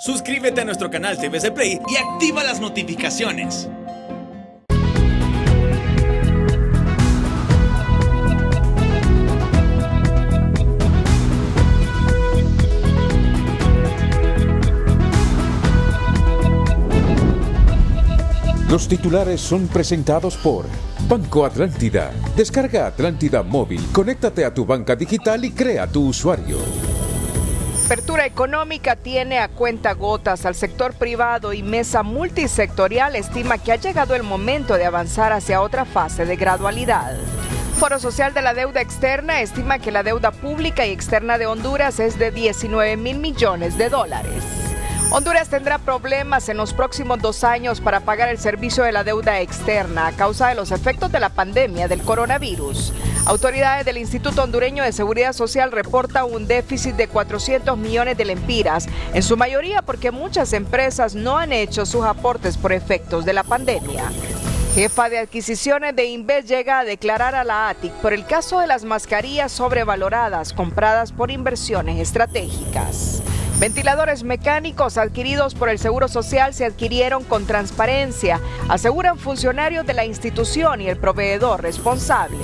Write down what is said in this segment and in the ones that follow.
Suscríbete a nuestro canal TVC Play y activa las notificaciones. Los titulares son presentados por Banco Atlántida. Descarga Atlántida Móvil, conéctate a tu banca digital y crea tu usuario. Apertura económica tiene a cuentagotas al sector privado y mesa multisectorial estima que ha llegado el momento de avanzar hacia otra fase de gradualidad. Foro Social de la Deuda Externa estima que la deuda pública y externa de Honduras es de 19,000 millones de dólares. Honduras tendrá problemas en los próximos 2 años para pagar el servicio de la deuda externa a causa de los efectos de la pandemia del coronavirus. Autoridades del Instituto Hondureño de Seguridad Social reportan un déficit de 400 millones de lempiras, en su mayoría porque muchas empresas no han hecho sus aportes por efectos de la pandemia. Jefa de adquisiciones de Inves llega a declarar a la ATIC por el caso de las mascarillas sobrevaloradas compradas por inversiones estratégicas. Ventiladores mecánicos adquiridos por el Seguro Social se adquirieron con transparencia, aseguran funcionarios de la institución y el proveedor responsable.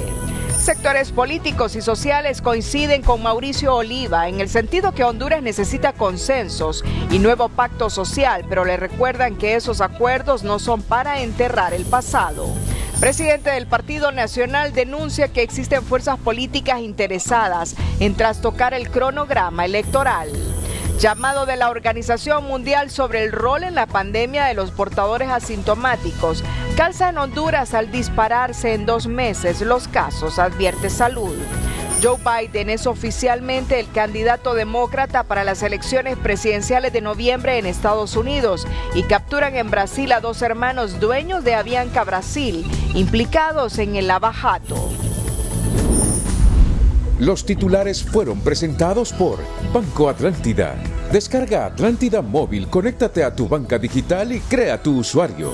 Sectores políticos y sociales coinciden con Mauricio Oliva en el sentido que Honduras necesita consensos y nuevo pacto social, pero le recuerdan que esos acuerdos no son para enterrar el pasado. Presidente del Partido Nacional denuncia que existen fuerzas políticas interesadas en trastocar el cronograma electoral. Llamado de la Organización Mundial sobre el rol en la pandemia de los portadores asintomáticos calza en Honduras al dispararse en 2 meses los casos, advierte Salud. Joe Biden es oficialmente el candidato demócrata para las elecciones presidenciales de noviembre en Estados Unidos y capturan en Brasil a 2 hermanos dueños de Avianca Brasil, implicados en el lavajato. Los titulares fueron presentados por Banco Atlántida. Descarga Atlántida Móvil, conéctate a tu banca digital y crea tu usuario.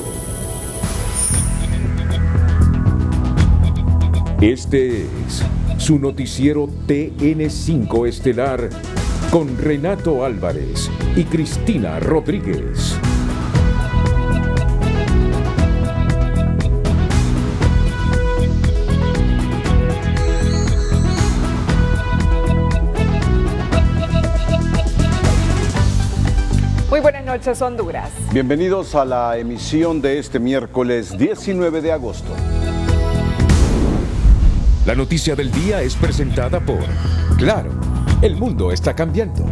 Este es su noticiero TN5 Estelar con Renato Álvarez y Cristina Rodríguez. Muy buenas noches, Honduras. Bienvenidos a la emisión de este miércoles 19 de agosto. La noticia del día es presentada por Claro, el mundo está cambiando.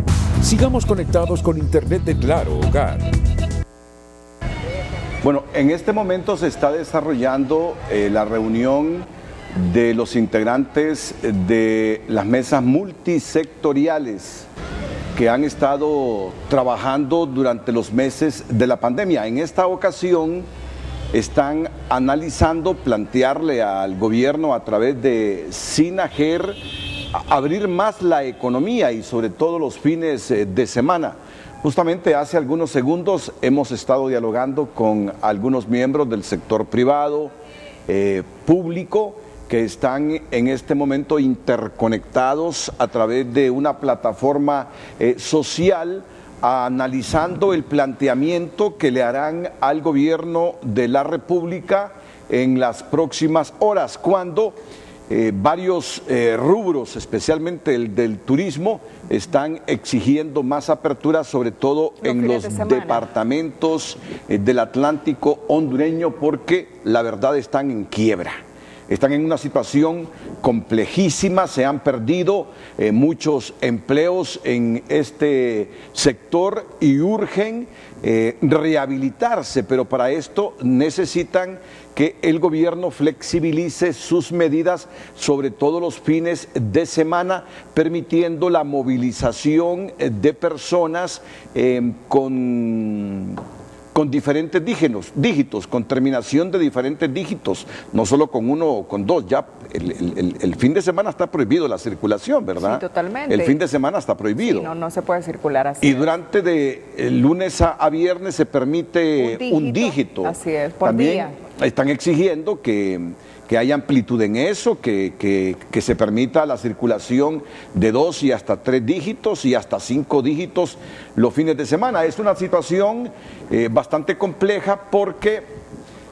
Sigamos conectados con Internet de Claro Hogar. Bueno, en este momento se está desarrollando la reunión de los integrantes de las mesas multisectoriales que han estado trabajando durante los meses de la pandemia. En esta ocasión están analizando plantearle al gobierno a través de SINAGER abrir más la economía y sobre todo los fines de semana. Justamente hace algunos segundos hemos estado dialogando con algunos miembros del sector privado, público, que están en este momento interconectados a través de una plataforma social, analizando el planteamiento que le harán al gobierno de la República en las próximas horas, cuando varios rubros, especialmente el del turismo, están exigiendo más apertura, sobre todo en los departamentos del Atlántico hondureño, porque la verdad están en quiebra. Están en una situación complejísima, se han perdido muchos empleos en este sector y urgen rehabilitarse, pero para esto necesitan que el gobierno flexibilice sus medidas, sobre todo los fines de semana, permitiendo la movilización de personas con diferentes dígitos, con terminación de diferentes dígitos, no solo con 1 o con 2, ya el fin de semana está prohibido la circulación, ¿verdad? Sí, totalmente. El fin de semana está prohibido. Sí, no se puede circular así. Y durante de lunes a viernes se permite un dígito. Así es, por también día. están exigiendo que haya amplitud en eso, que se permita la circulación de 2 y hasta 3 dígitos y hasta 5 dígitos los fines de semana. Es una situación bastante compleja porque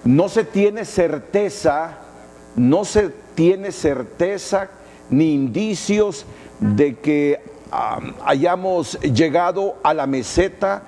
no se tiene certeza ni indicios de que hayamos llegado a la meseta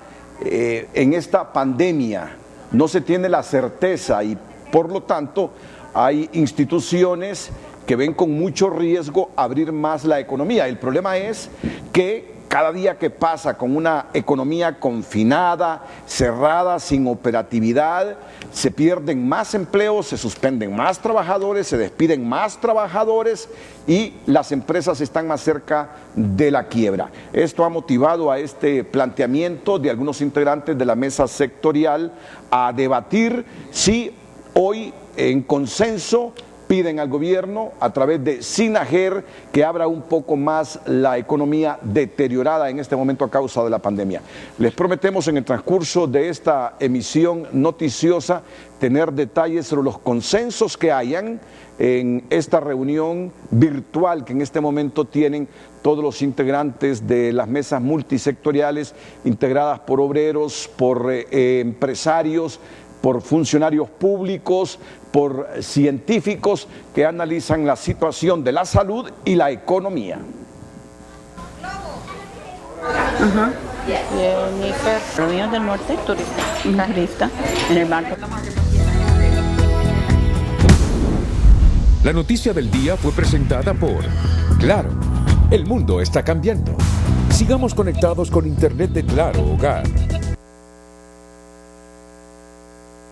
en esta pandemia. No se tiene la certeza y por lo tanto hay instituciones que ven con mucho riesgo abrir más la economía. El problema es que cada día que pasa con una economía confinada, cerrada, sin operatividad, se pierden más empleos, se suspenden más trabajadores, se despiden más trabajadores y las empresas están más cerca de la quiebra. Esto ha motivado a este planteamiento de algunos integrantes de la mesa sectorial a debatir si hoy en consenso piden al gobierno a través de SINAGER que abra un poco más la economía deteriorada en este momento a causa de la pandemia. Les prometemos en el transcurso de esta emisión noticiosa tener detalles sobre los consensos que hayan en esta reunión virtual que en este momento tienen todos los integrantes de las mesas multisectoriales integradas por obreros, por empresarios, por funcionarios públicos, por científicos que analizan la situación de la salud y la economía. Río del Norte, turista, en el barco. La noticia del día fue presentada por Claro. El mundo está cambiando. Sigamos conectados con Internet de Claro Hogar.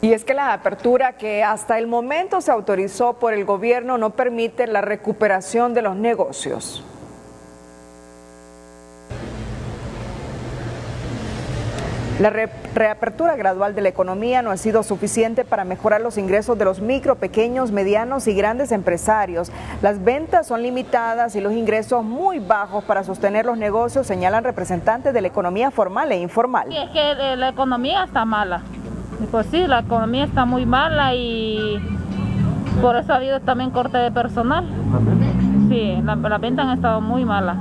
Y es que la apertura que hasta el momento se autorizó por el gobierno no permite la recuperación de los negocios. La reapertura gradual de la economía no ha sido suficiente para mejorar los ingresos de los micro, pequeños, medianos y grandes empresarios. Las ventas son limitadas y los ingresos muy bajos para sostener los negocios, señalan representantes de la economía formal e informal. Sí, es que la economía está mala. Pues sí, la economía está muy mala y por eso ha habido también corte de personal. Sí, las ventas han estado muy malas.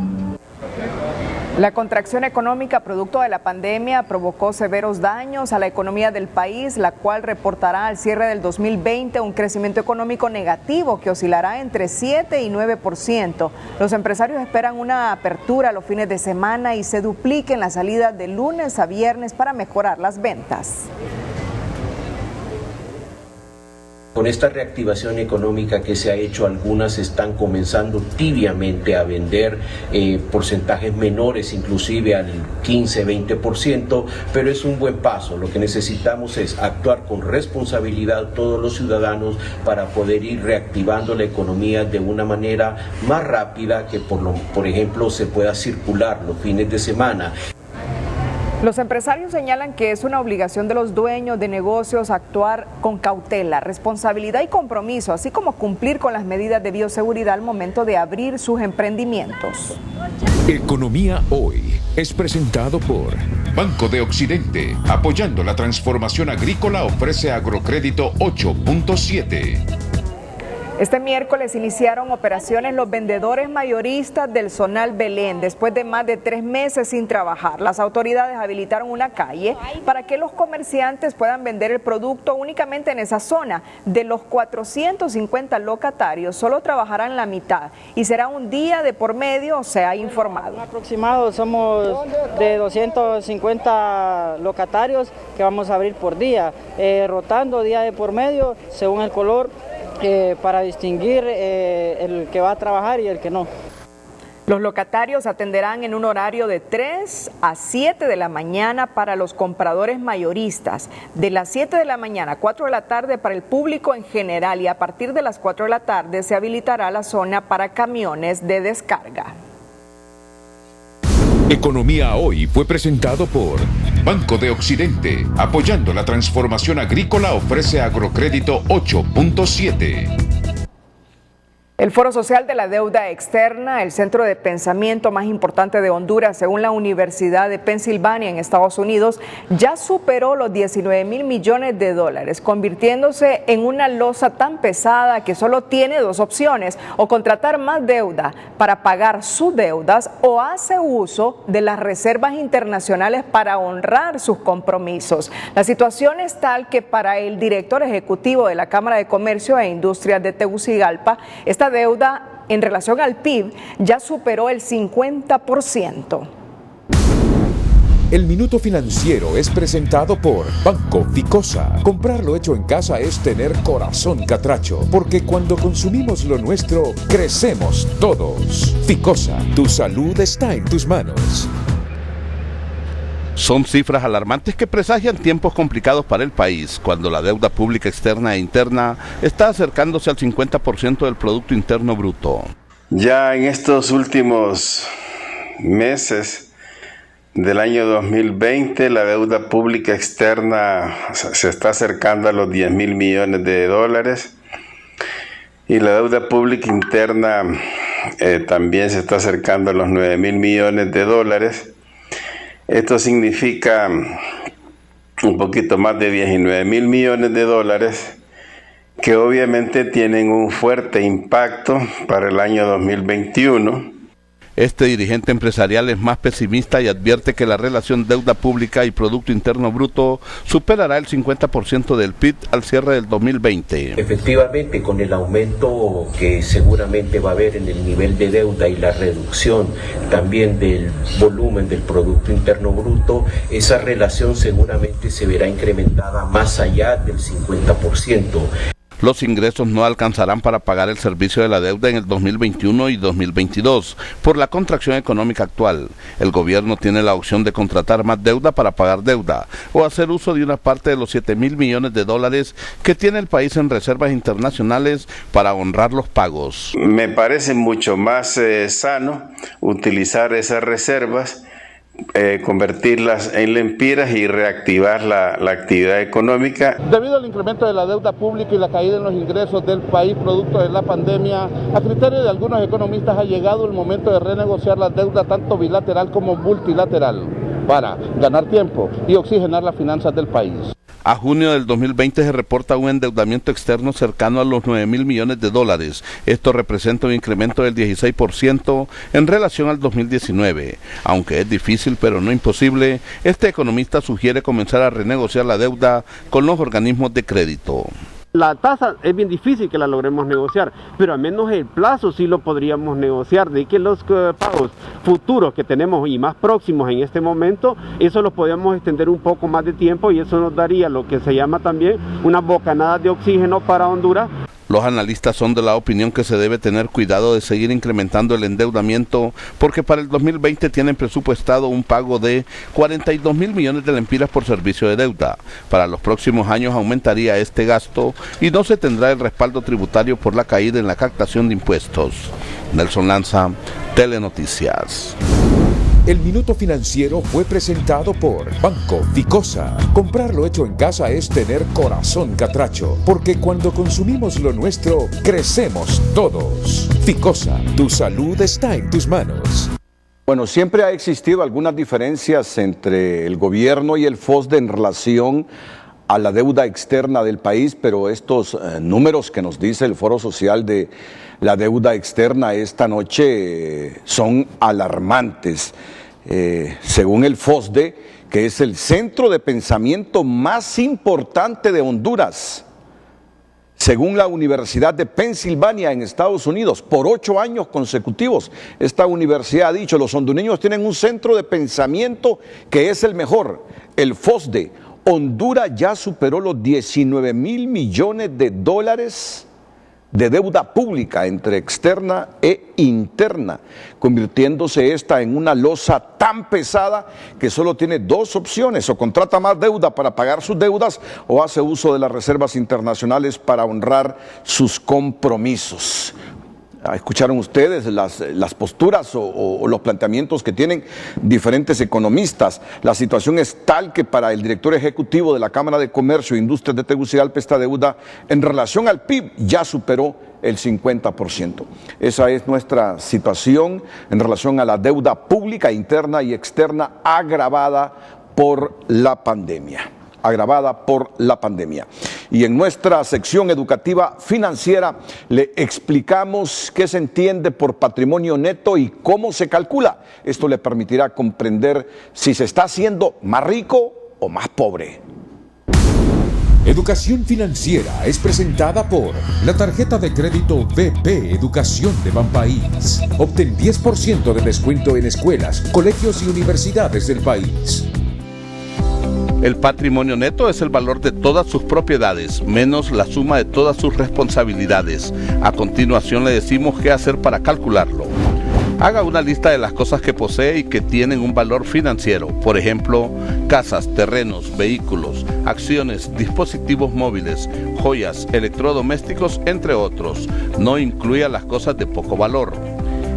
La contracción económica producto de la pandemia provocó severos daños a la economía del país, la cual reportará al cierre del 2020 un crecimiento económico negativo que oscilará entre 7 y 9%. Los empresarios esperan una apertura los fines de semana y se dupliquen las salidas de lunes a viernes para mejorar las ventas. Con esta reactivación económica que se ha hecho, algunas están comenzando tibiamente a vender porcentajes menores, inclusive al 15-20%, pero es un buen paso. Lo que necesitamos es actuar con responsabilidad todos los ciudadanos para poder ir reactivando la economía de una manera más rápida, que por ejemplo se pueda circular los fines de semana. Los empresarios señalan que es una obligación de los dueños de negocios actuar con cautela, responsabilidad y compromiso, así como cumplir con las medidas de bioseguridad al momento de abrir sus emprendimientos. Economía Hoy es presentado por Banco de Occidente. Apoyando la transformación agrícola, ofrece Agrocrédito 8.7. Este miércoles iniciaron operaciones los vendedores mayoristas del Zonal Belén, después de más de 3 meses sin trabajar. Las autoridades habilitaron una calle para que los comerciantes puedan vender el producto únicamente en esa zona. De los 450 locatarios, solo trabajarán la mitad y será un día de por medio, se ha informado. Aproximado somos de 250 locatarios que vamos a abrir por día, rotando día de por medio según el color. Para distinguir el que va a trabajar y el que no. Los locatarios atenderán en un horario de 3 a 7 de la mañana para los compradores mayoristas, de las 7 de la mañana a 4 de la tarde para el público en general y a partir de las 4 de la tarde se habilitará la zona para camiones de descarga. Economía Hoy fue presentado por Banco de Occidente. Apoyando la transformación agrícola, ofrece Agrocrédito 8.7. El Foro Social de la Deuda Externa, el centro de pensamiento más importante de Honduras, según la Universidad de Pensilvania en Estados Unidos, ya superó los 19,000 millones de dólares, convirtiéndose en una losa tan pesada que solo tiene dos opciones: o contratar más deuda para pagar sus deudas, o hace uso de las reservas internacionales para honrar sus compromisos. La situación es tal que para el director ejecutivo de la Cámara de Comercio e Industrias de Tegucigalpa, esta deuda en relación al PIB ya superó el 50%. El Minuto Financiero es presentado por Banco Ficosa. Comprar lo hecho en casa es tener corazón catracho, porque cuando consumimos lo nuestro, crecemos todos. Ficosa, tu salud está en tus manos. Son cifras alarmantes que presagian tiempos complicados para el país, cuando la deuda pública externa e interna está acercándose al 50% del Producto Interno Bruto. Ya en estos últimos meses del año 2020, la deuda pública externa se está acercando a los 10,000 millones de dólares y la deuda pública interna también se está acercando a los 9,000 millones de dólares. Esto significa un poquito más de 19,000 millones de dólares que obviamente tienen un fuerte impacto para el año 2021. Este dirigente empresarial es más pesimista y advierte que la relación deuda pública y Producto Interno Bruto superará el 50% del PIB al cierre del 2020. Efectivamente, con el aumento que seguramente va a haber en el nivel de deuda y la reducción también del volumen del Producto Interno Bruto, esa relación seguramente se verá incrementada más allá del 50%. Los ingresos no alcanzarán para pagar el servicio de la deuda en el 2021 y 2022 por la contracción económica actual. El gobierno tiene la opción de contratar más deuda para pagar deuda o hacer uso de una parte de los 7,000 millones de dólares que tiene el país en reservas internacionales para honrar los pagos. Me parece mucho más sano utilizar esas reservas, convertirlas en lempiras y reactivar la actividad económica. Debido al incremento de la deuda pública y la caída en los ingresos del país producto de la pandemia, a criterio de algunos economistas ha llegado el momento de renegociar la deuda tanto bilateral como multilateral para ganar tiempo y oxigenar las finanzas del país. A junio del 2020 se reporta un endeudamiento externo cercano a los 9,000 millones de dólares. Esto representa un incremento del 16% en relación al 2019. Aunque es difícil pero no imposible, este economista sugiere comenzar a renegociar la deuda con los organismos de crédito. La tasa es bien difícil que la logremos negociar, pero al menos el plazo sí lo podríamos negociar, de que los pagos futuros que tenemos y más próximos en este momento, eso lo podemos extender un poco más de tiempo y eso nos daría lo que se llama también una bocanada de oxígeno para Honduras. Los analistas son de la opinión que se debe tener cuidado de seguir incrementando el endeudamiento porque para el 2020 tienen presupuestado un pago de 42,000 millones de lempiras por servicio de deuda. Para los próximos años aumentaría este gasto y no se tendrá el respaldo tributario por la caída en la captación de impuestos. Nelson Lanza, Telenoticias. El Minuto Financiero fue presentado por Banco Ficosa. Comprar lo hecho en casa es tener corazón catracho, porque cuando consumimos lo nuestro, crecemos todos. Ficosa, tu salud está en tus manos. Bueno, siempre ha existido algunas diferencias entre el gobierno y el FOSDE en relación a la deuda externa del país, pero estos números que nos dice el Foro Social de la deuda externa esta noche son alarmantes. Según el FOSDE, que es el centro de pensamiento más importante de Honduras, según la Universidad de Pensilvania en Estados Unidos, por 8 años consecutivos, esta universidad ha dicho, los hondureños tienen un centro de pensamiento que es el mejor, el FOSDE. Honduras ya superó los 19,000 millones de dólares de deuda pública entre externa e interna, convirtiéndose esta en una losa tan pesada que solo tiene dos opciones: o contrata más deuda para pagar sus deudas o hace uso de las reservas internacionales para honrar sus compromisos. Escucharon ustedes las posturas o los planteamientos que tienen diferentes economistas. La situación es tal que para el director ejecutivo de la Cámara de Comercio e Industrias de Tegucigalpa, esta deuda en relación al PIB ya superó el 50%. Esa es nuestra situación en relación a la deuda pública interna y externa agravada por la pandemia. Y en nuestra sección educativa financiera le explicamos qué se entiende por patrimonio neto y cómo se calcula. Esto le permitirá comprender si se está haciendo más rico o más pobre. Educación Financiera es presentada por la tarjeta de crédito BP Educación de Banpaís. Obtén 10% de descuento en escuelas, colegios y universidades del país. El patrimonio neto es el valor de todas sus propiedades, menos la suma de todas sus responsabilidades. A continuación le decimos qué hacer para calcularlo. Haga una lista de las cosas que posee y que tienen un valor financiero. Por ejemplo, casas, terrenos, vehículos, acciones, dispositivos móviles, joyas, electrodomésticos, entre otros. No incluya las cosas de poco valor.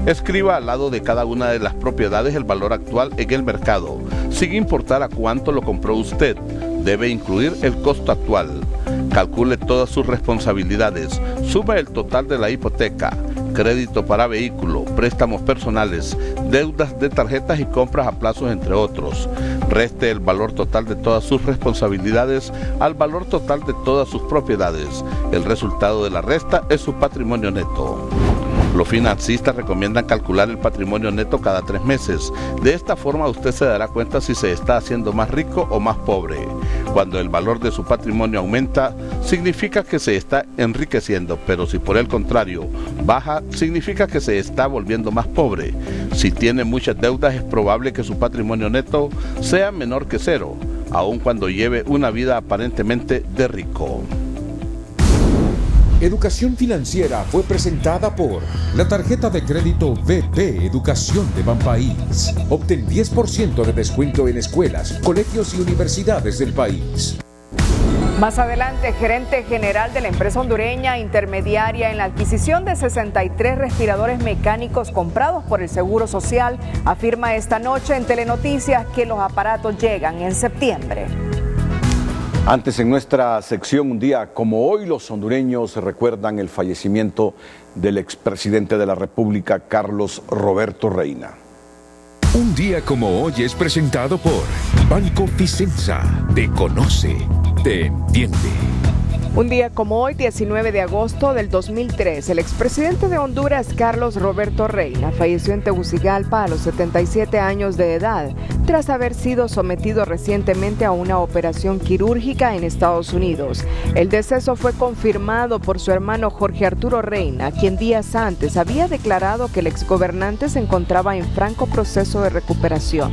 Escriba al lado de cada una de las propiedades el valor actual en el mercado, sin importar a cuánto lo compró usted. Debe incluir el costo actual. Calcule todas sus responsabilidades. Sume el total de la hipoteca, crédito para vehículo, préstamos personales, deudas de tarjetas y compras a plazos, entre otros. Reste el valor total de todas sus responsabilidades al valor total de todas sus propiedades. El resultado de la resta es su patrimonio neto. Los financistas recomiendan calcular el patrimonio neto cada 3 meses. De esta forma usted se dará cuenta si se está haciendo más rico o más pobre. Cuando el valor de su patrimonio aumenta, significa que se está enriqueciendo, pero si por el contrario baja, significa que se está volviendo más pobre. Si tiene muchas deudas, es probable que su patrimonio neto sea menor que cero, aun cuando lleve una vida aparentemente de rico. Educación Financiera fue presentada por la tarjeta de crédito BP Educación de Banpaís. Obtén 10% de descuento en escuelas, colegios y universidades del país. Más adelante, gerente general de la empresa hondureña intermediaria en la adquisición de 63 respiradores mecánicos comprados por el Seguro Social, afirma esta noche en Telenoticias que los aparatos llegan en septiembre. Antes, en nuestra sección, un día como hoy, los hondureños recuerdan el fallecimiento del expresidente de la República, Carlos Roberto Reina. Un día como hoy es presentado por Banco Vicenza. Te conoce, te entiende. Un día como hoy, 19 de agosto del 2003, el expresidente de Honduras, Carlos Roberto Reina, falleció en Tegucigalpa a los 77 años de edad, tras haber sido sometido recientemente a una operación quirúrgica en Estados Unidos. El deceso fue confirmado por su hermano Jorge Arturo Reina, quien días antes había declarado que el exgobernante se encontraba en franco proceso de recuperación.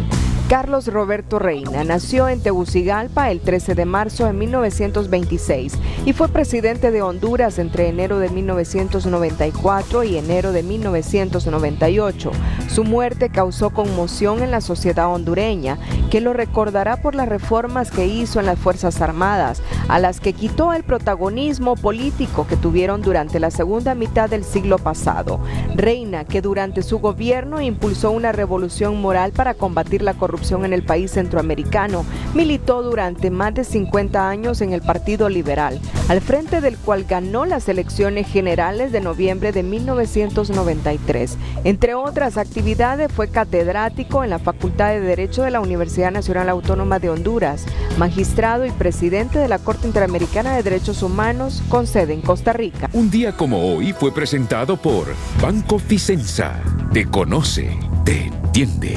Carlos Roberto Reina nació en Tegucigalpa el 13 de marzo de 1926 y fue presidente de Honduras entre enero de 1994 y enero de 1998. Su muerte causó conmoción en la sociedad hondureña, que lo recordará por las reformas que hizo en las Fuerzas Armadas, a las que quitó el protagonismo político que tuvieron durante la segunda mitad del siglo pasado. Reina, que durante su gobierno impulsó una revolución moral para combatir la corrupción en el país centroamericano, militó durante más de 50 años en el Partido Liberal, al frente del cual ganó las elecciones generales de noviembre de 1993. Entre otras actividades, fue catedrático en la Facultad de Derecho de la Universidad Nacional Autónoma de Honduras, magistrado y presidente de la Corte Interamericana de Derechos Humanos con sede en Costa Rica. Un día como hoy fue presentado por Banco Vicenza. Te conoce, te entiende.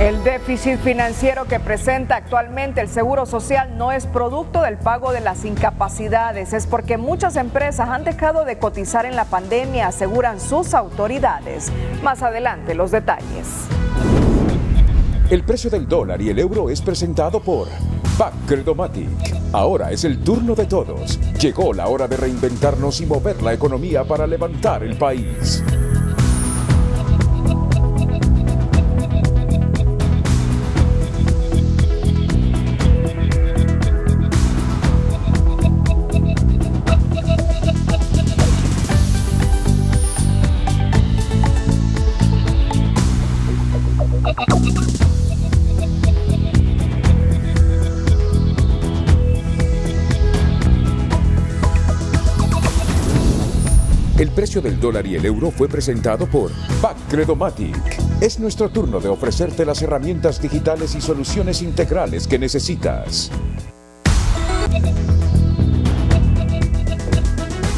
El déficit financiero que presenta actualmente el Seguro Social no es producto del pago de las incapacidades, es porque muchas empresas han dejado de cotizar en la pandemia, aseguran sus autoridades. Más adelante los detalles. El precio del dólar y el euro es presentado por Credomatic. Ahora es el turno de todos. Llegó la hora de reinventarnos y mover la economía para levantar el país. El precio del dólar y el euro fue presentado por Bacredomatic. Es nuestro turno de ofrecerte las herramientas digitales y soluciones integrales que necesitas.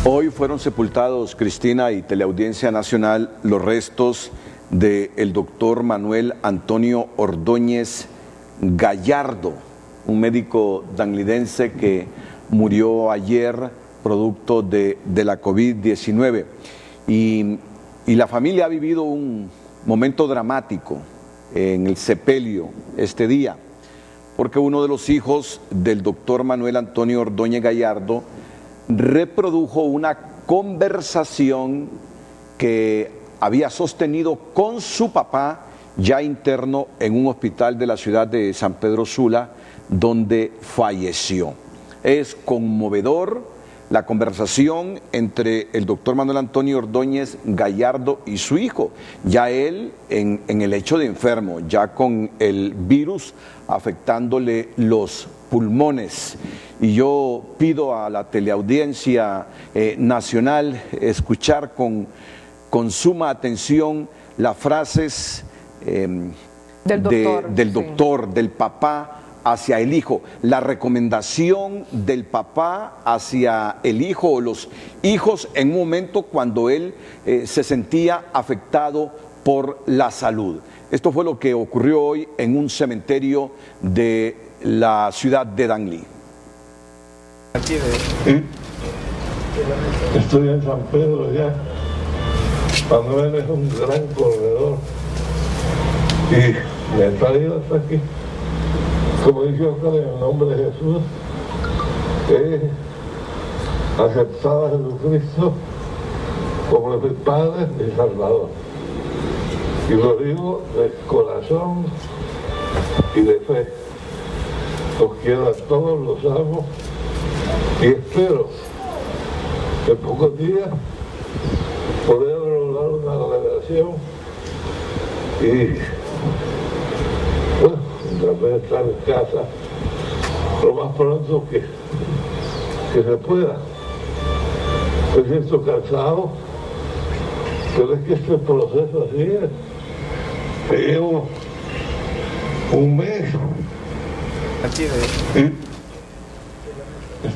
Hoy fueron sepultados, Cristina y Teleaudiencia Nacional, los restos del doctor Manuel Antonio Ordóñez Gallardo, un médico danlidense que murió ayer producto de la COVID-19. Y la familia ha vivido un momento dramático en el sepelio este día, porque uno de los hijos del doctor Manuel Antonio Ordóñez Gallardo reprodujo una conversación que había sostenido con su papá, ya interno en un hospital de la ciudad de San Pedro Sula, donde falleció. Es conmovedor la conversación entre el doctor Manuel Antonio Ordóñez Gallardo y su hijo, ya él en el lecho de enfermo, ya con el virus afectándole los pulmones. Y yo pido a la teleaudiencia nacional escuchar con suma atención las frases del doctor, del papá hacia el hijo, la recomendación del papá hacia el hijo o los hijos en un momento cuando él se sentía afectado por la salud. Esto fue lo que ocurrió hoy en un cementerio de la ciudad de Danlí. Estoy en San Pedro ya. Manuel es un gran corredor y me he traído hasta aquí. Como dice Oscar, en el nombre de Jesús, he aceptado a Jesucristo como mi Padre y Salvador. Y lo digo de corazón y de fe. Los quiero a todos, los amo y espero que en pocos días poder lograr una revelación y también estar en casa lo más pronto que se pueda. Me siento cansado, pero es que este proceso así es. Llevo un mes.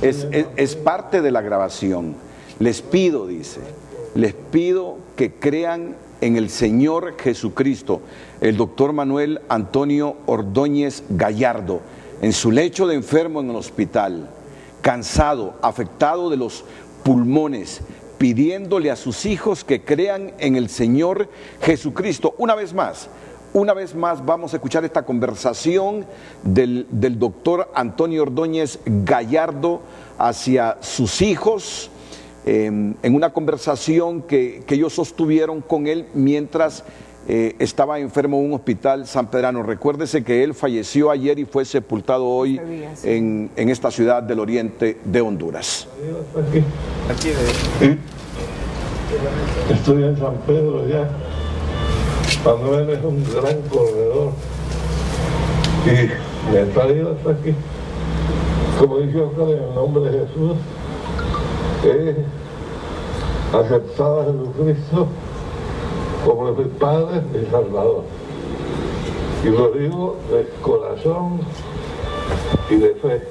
Es parte de la grabación. Les pido, dice, les pido que crean en el Señor Jesucristo. El doctor Manuel Antonio Ordóñez Gallardo, en su lecho de enfermo en el hospital, cansado, afectado de los pulmones, pidiéndole a sus hijos que crean en el Señor Jesucristo. Una vez más vamos a escuchar esta conversación del doctor Antonio Ordóñez Gallardo hacia sus hijos, en una conversación que ellos sostuvieron con él mientras estaba enfermo en un hospital sanpedrano. Recuérdese que él falleció ayer y fue sepultado hoy en esta ciudad del oriente de Honduras. Estoy en San Pedro ya. Manuel es un gran corredor y me he traído hasta aquí. Como dice Oscar, en el nombre de Jesús, he aceptado a Jesucristo como mi Padre y Salvador. Y lo digo de corazón y de fe.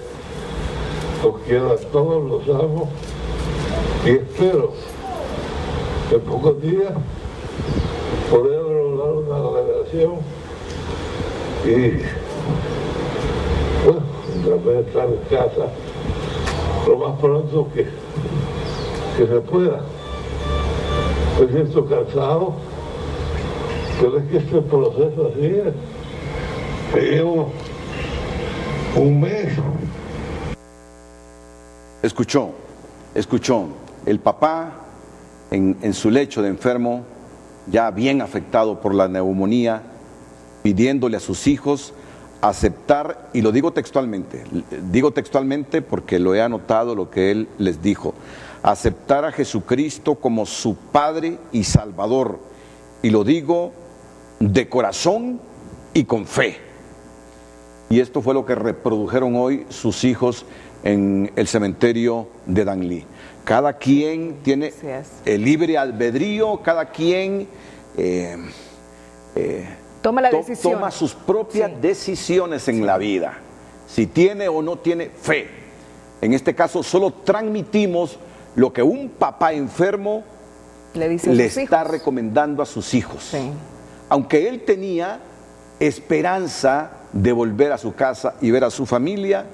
Los quiero a todos, los amo y espero que en pocos días poder lograr una revelación y también estar en casa lo más pronto que se pueda. Me siento cansado, pero es que este proceso así es. Llevo un mes. Escuchó, el papá en su lecho de enfermo, ya bien afectado por la neumonía, pidiéndole a sus hijos aceptar, y lo digo textualmente porque lo he anotado lo que él les dijo, aceptar a Jesucristo como su Padre y Salvador, y lo digo de corazón y con fe. Y esto fue lo que reprodujeron hoy sus hijos en el cementerio de Danlí. Cada quien tiene el libre albedrío, cada quien toma sus propias decisiones en la vida, si tiene o no tiene fe. En este caso solo transmitimos lo que un papá enfermo le está recomendando a sus hijos. Sí. Aunque él tenía esperanza de volver a su casa y ver a su familia,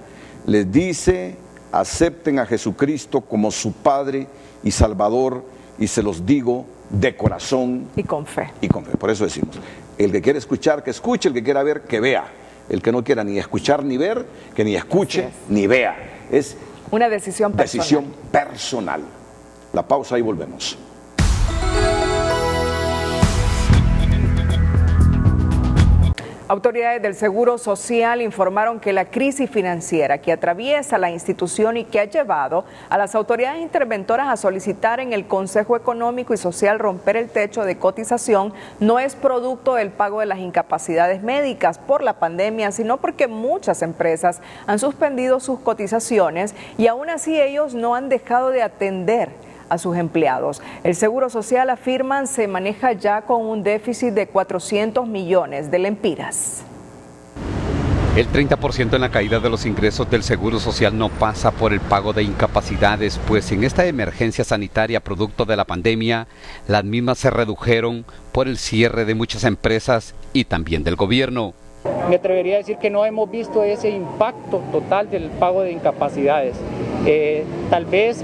les dice: acepten a Jesucristo como su Padre y Salvador, y se los digo de corazón y con fe. Por eso decimos, el que quiere escuchar, que escuche; el que quiera ver, que vea; el que no quiera ni escuchar ni ver, que ni escuche ni vea. Es una decisión personal. La pausa y volvemos. Autoridades del Seguro Social informaron que la crisis financiera que atraviesa la institución y que ha llevado a las autoridades interventoras a solicitar en el Consejo Económico y Social romper el techo de cotización no es producto del pago de las incapacidades médicas por la pandemia, sino porque muchas empresas han suspendido sus cotizaciones y aún así ellos no han dejado de atender a sus empleados. El Seguro Social, afirman, se maneja ya con un déficit de 400 millones de lempiras. El 30% en la caída de los ingresos del Seguro Social no pasa por el pago de incapacidades, pues en esta emergencia sanitaria producto de la pandemia, las mismas se redujeron por el cierre de muchas empresas y también del gobierno. Me atrevería a decir que no hemos visto ese impacto total del pago de incapacidades. Tal vez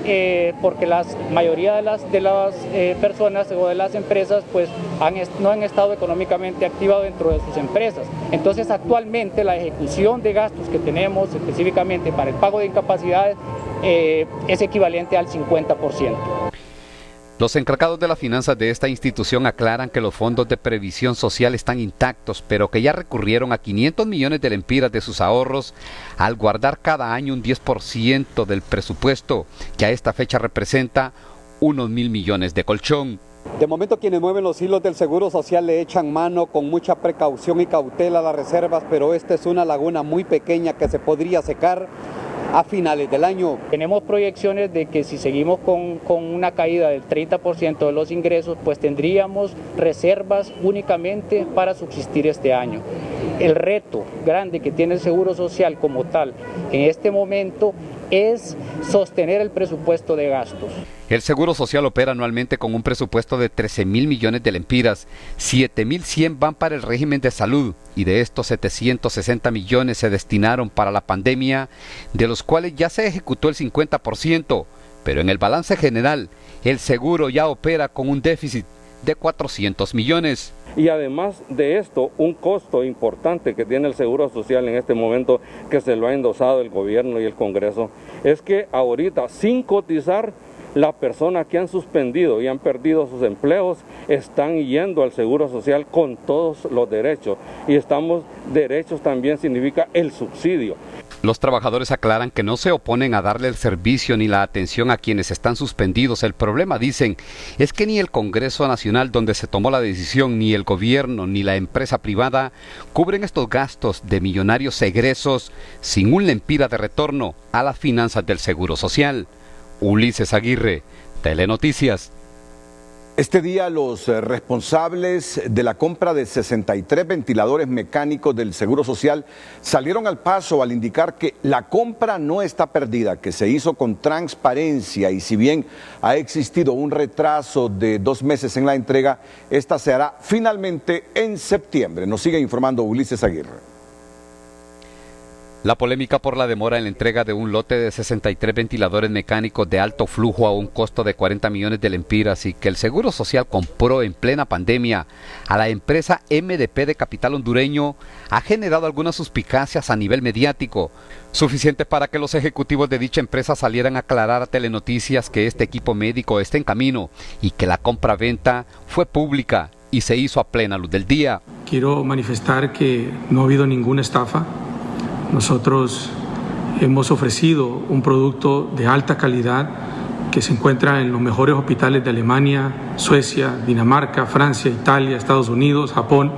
porque la mayoría de las personas o de las empresas pues no han estado económicamente activas dentro de sus empresas. Entonces actualmente la ejecución de gastos que tenemos específicamente para el pago de incapacidades es equivalente al 50%. Los encargados de las finanzas de esta institución aclaran que los fondos de previsión social están intactos, pero que ya recurrieron a 500 millones de lempiras de sus ahorros al guardar cada año un 10% del presupuesto, que a esta fecha representa unos 1.000 millones de colchón. De momento quienes mueven los hilos del Seguro Social le echan mano con mucha precaución y cautela a las reservas, pero esta es una laguna muy pequeña que se podría secar a finales del año. Tenemos proyecciones de que si seguimos con una caída del 30% de los ingresos, pues tendríamos reservas únicamente para subsistir este año. El reto grande que tiene el Seguro Social como tal en este momento es sostener el presupuesto de gastos. El Seguro Social opera anualmente con un presupuesto de 13.000 millones de lempiras, 7.100 van para el régimen de salud y de estos 760 millones se destinaron para la pandemia, de los cuales ya se ejecutó el 50%, pero en el balance general el seguro ya opera con un déficit de 400 millones. Y además de esto, un costo importante que tiene el Seguro Social en este momento, que se lo ha endosado el gobierno y el Congreso, es que ahorita, sin cotizar, las personas que han suspendido y han perdido sus empleos están yendo al Seguro Social con todos los derechos. Y derechos también significa el subsidio. Los trabajadores aclaran que no se oponen a darle el servicio ni la atención a quienes están suspendidos. El problema, dicen, es que ni el Congreso Nacional donde se tomó la decisión, ni el gobierno, ni la empresa privada cubren estos gastos de millonarios egresos sin un lempira de retorno a las finanzas del Seguro Social. Ulises Aguirre, Telenoticias. Este día los responsables de la compra de 63 ventiladores mecánicos del Seguro Social salieron al paso al indicar que la compra no está perdida, que se hizo con transparencia y si bien ha existido un retraso de 2 meses en la entrega, esta se hará finalmente en septiembre. Nos sigue informando Ulises Aguirre. La polémica por la demora en la entrega de un lote de 63 ventiladores mecánicos de alto flujo a un costo de 40 millones de lempiras y que el Seguro Social compró en plena pandemia a la empresa MDP de capital hondureño ha generado algunas suspicacias a nivel mediático, suficiente para que los ejecutivos de dicha empresa salieran a aclarar a Telenoticias que este equipo médico está en camino y que la compra-venta fue pública y se hizo a plena luz del día. Quiero manifestar que no ha habido ninguna estafa. Nosotros hemos ofrecido un producto de alta calidad que se encuentra en los mejores hospitales de Alemania, Suecia, Dinamarca, Francia, Italia, Estados Unidos, Japón,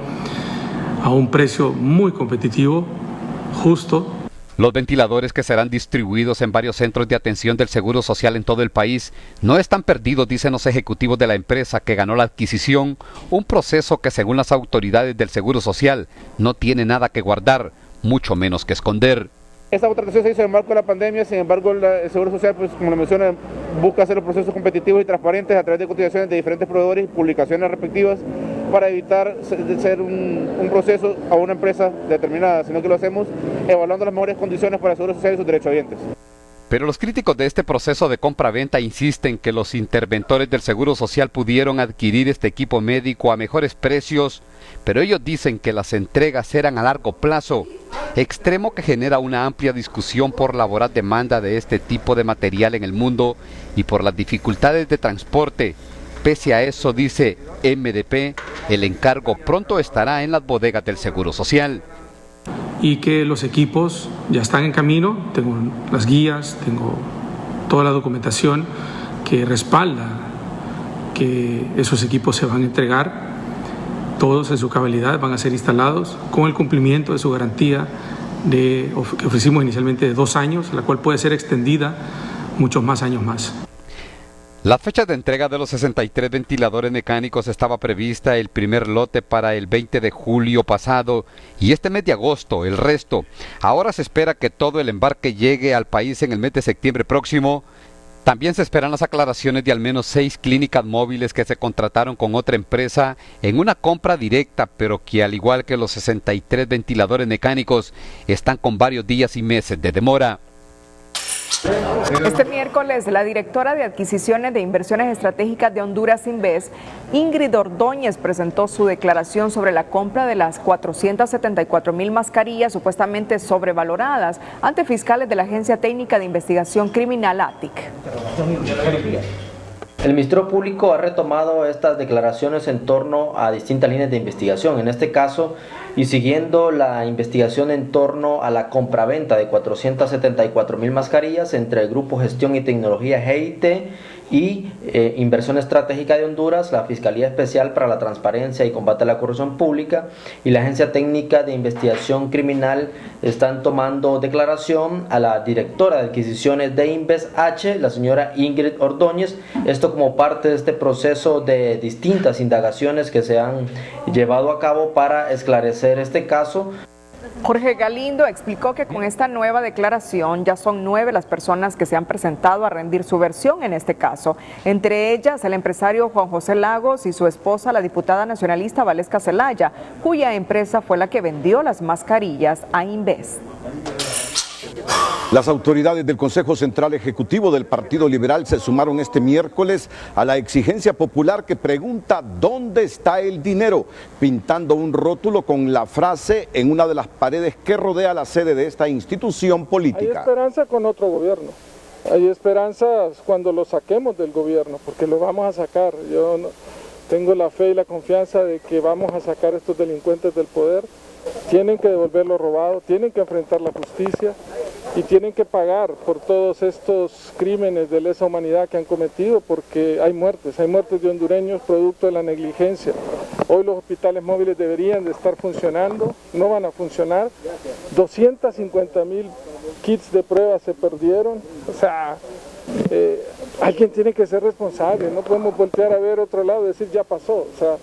a un precio muy competitivo, justo. Los ventiladores que serán distribuidos en varios centros de atención del Seguro Social en todo el país no están perdidos, dicen los ejecutivos de la empresa que ganó la adquisición, un proceso que según las autoridades del Seguro Social no tiene nada que guardar, mucho menos que esconder. Esta contratación se hizo en el marco de la pandemia, sin embargo el Seguro Social, pues como lo menciona, busca hacer los procesos competitivos y transparentes a través de cotizaciones de diferentes proveedores y publicaciones respectivas para evitar ser un proceso a una empresa determinada, sino que lo hacemos evaluando las mejores condiciones para el Seguro Social y sus derechohabientes. Pero los críticos de este proceso de compra-venta insisten que los interventores del Seguro Social pudieron adquirir este equipo médico a mejores precios, pero ellos dicen que las entregas eran a largo plazo, extremo que genera una amplia discusión por la voraz demanda de este tipo de material en el mundo y por las dificultades de transporte. Pese a eso, dice MDP, el encargo pronto estará en las bodegas del Seguro Social. Y que los equipos ya están en camino, tengo las guías, tengo toda la documentación que respalda que esos equipos se van a entregar, todos en su cabalidad van a ser instalados con el cumplimiento de su garantía que ofrecimos inicialmente de 2 años, la cual puede ser extendida muchos más años más. La fecha de entrega de los 63 ventiladores mecánicos estaba prevista el primer lote para el 20 de julio pasado y este mes de agosto el resto. Ahora se espera que todo el embarque llegue al país en el mes de septiembre próximo. También se esperan las aclaraciones de al menos 6 clínicas móviles que se contrataron con otra empresa en una compra directa, pero que al igual que los 63 ventiladores mecánicos están con varios días y meses de demora. Este miércoles, la directora de Adquisiciones de Inversiones Estratégicas de Honduras Inves, Ingrid Ordóñez, presentó su declaración sobre la compra de las 474,000 mascarillas supuestamente sobrevaloradas ante fiscales de la Agencia Técnica de Investigación Criminal ATIC. El Ministerio Público ha retomado estas declaraciones en torno a distintas líneas de investigación, en este caso, y siguiendo la investigación en torno a la compraventa de 474,000 mascarillas entre el Grupo Gestión y Tecnología GIT y Inversión Estratégica de Honduras, la Fiscalía Especial para la Transparencia y Combate a la Corrupción Pública y la Agencia Técnica de Investigación Criminal están tomando declaración a la directora de adquisiciones de Inves H, la señora Ingrid Ordóñez, esto como parte de este proceso de distintas indagaciones que se han llevado a cabo para esclarecer este caso. Jorge Galindo explicó que con esta nueva declaración ya son 9 las personas que se han presentado a rendir su versión en este caso. Entre ellas, el empresario Juan José Lagos y su esposa, la diputada nacionalista Valesca Zelaya, cuya empresa fue la que vendió las mascarillas a Inves. Las autoridades del Consejo Central Ejecutivo del Partido Liberal se sumaron este miércoles a la exigencia popular que pregunta ¿dónde está el dinero?, pintando un rótulo con la frase en una de las paredes que rodea la sede de esta institución política. Hay esperanza con otro gobierno, hay esperanzas cuando lo saquemos del gobierno, porque lo vamos a sacar. Yo tengo la fe y la confianza de que vamos a sacar a estos delincuentes del poder. Tienen que devolver lo robado, tienen que enfrentar la justicia y tienen que pagar por todos estos crímenes de lesa humanidad que han cometido, porque hay muertes de hondureños producto de la negligencia. Hoy los hospitales móviles deberían de estar funcionando, no van a funcionar. 250,000 kits de pruebas se perdieron, o sea, alguien tiene que ser responsable, no podemos voltear a ver otro lado y decir ya pasó, o sea.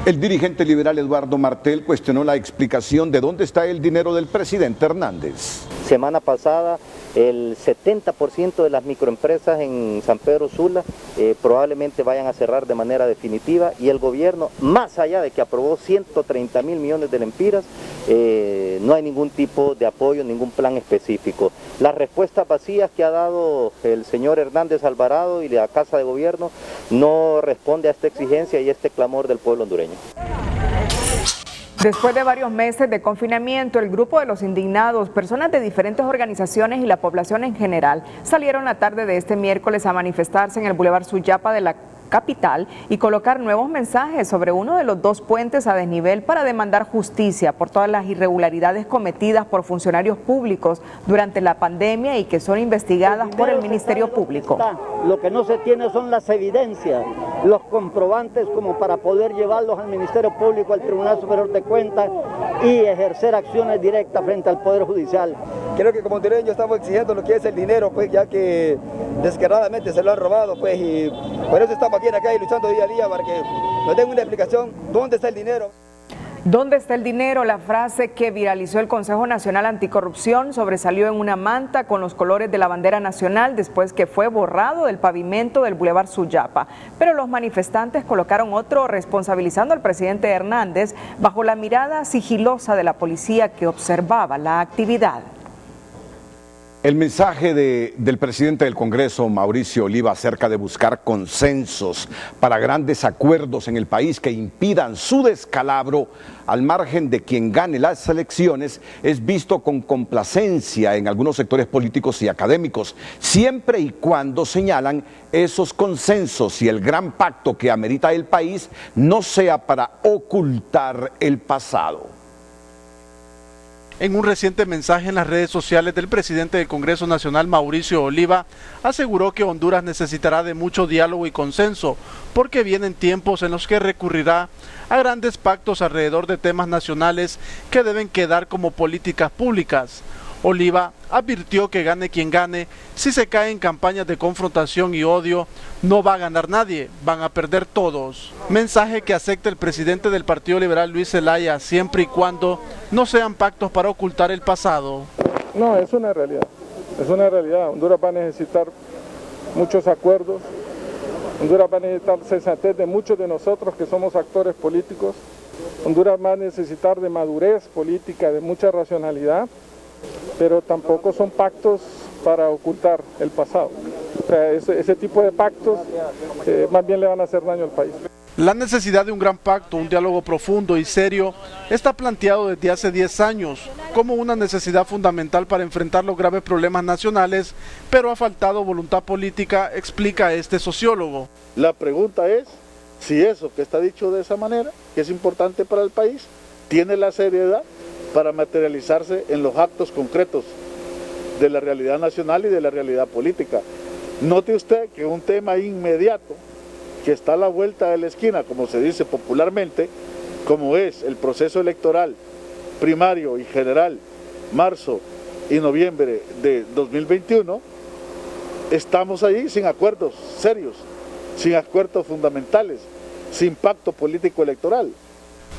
El dirigente liberal Eduardo Martel cuestionó la explicación de dónde está el dinero del presidente Hernández. Semana pasada, el 70% de las microempresas en San Pedro Sula probablemente vayan a cerrar de manera definitiva y el gobierno, más allá de que aprobó 130,000 millones de lempiras, no hay ningún tipo de apoyo, ningún plan específico. Las respuestas vacías que ha dado el señor Hernández Alvarado y la Casa de Gobierno no responde a esta exigencia y este clamor del pueblo hondureño. Después de varios meses de confinamiento, el grupo de los indignados, personas de diferentes organizaciones y la población en general, salieron la tarde de este miércoles a manifestarse en el Boulevard Suyapa de la capital y colocar nuevos mensajes sobre uno de los 2 puentes a desnivel para demandar justicia por todas las irregularidades cometidas por funcionarios públicos durante la pandemia y que son investigadas por el Ministerio Público. Lo que no se tiene son las evidencias, los comprobantes como para poder llevarlos al Ministerio Público, al Tribunal Superior de Cuentas y ejercer acciones directas frente al Poder Judicial. Creo que como hondureños estamos exigiendo lo que es el dinero, pues ya que descaradamente se lo han robado, pues, y por eso estamos aquí en la calle luchando día a día para que nos den una explicación dónde está el dinero. ¿Dónde está el dinero? La frase que viralizó el Consejo Nacional Anticorrupción sobresalió en una manta con los colores de la bandera nacional después que fue borrado del pavimento del Boulevard Suyapa. Pero los manifestantes colocaron otro responsabilizando al presidente Hernández bajo la mirada sigilosa de la policía que observaba la actividad. El mensaje del presidente del Congreso, Mauricio Oliva, acerca de buscar consensos para grandes acuerdos en el país que impidan su descalabro al margen de quien gane las elecciones, es visto con complacencia en algunos sectores políticos y académicos, siempre y cuando señalan esos consensos y el gran pacto que amerita el país no sea para ocultar el pasado. En un reciente mensaje en las redes sociales del presidente del Congreso Nacional, Mauricio Oliva, aseguró que Honduras necesitará de mucho diálogo y consenso, porque vienen tiempos en los que recurrirá a grandes pactos alrededor de temas nacionales que deben quedar como políticas públicas. Oliva advirtió que gane quien gane, si se cae en campañas de confrontación y odio, no va a ganar nadie, van a perder todos. Mensaje que acepta el presidente del Partido Liberal, Luis Zelaya, siempre y cuando no sean pactos para ocultar el pasado. No, es una realidad, es una realidad. Honduras va a necesitar muchos acuerdos, Honduras va a necesitar sensatez de muchos de nosotros que somos actores políticos, Honduras va a necesitar de madurez política, de mucha racionalidad, pero tampoco son pactos para ocultar el pasado. O sea, ese tipo de pactos más bien le van a hacer daño al país. La necesidad de un gran pacto, un diálogo profundo y serio, está planteado desde hace 10 años como una necesidad fundamental para enfrentar los graves problemas nacionales, pero ha faltado voluntad política, explica este sociólogo. La pregunta es si eso que está dicho de esa manera, que es importante para el país, tiene la seriedad para materializarse en los actos concretos de la realidad nacional y de la realidad política. Note usted que un tema inmediato que está a la vuelta de la esquina, como se dice popularmente, como es el proceso electoral primario y general, marzo y noviembre de 2021, estamos ahí sin acuerdos serios, sin acuerdos fundamentales, sin pacto político electoral.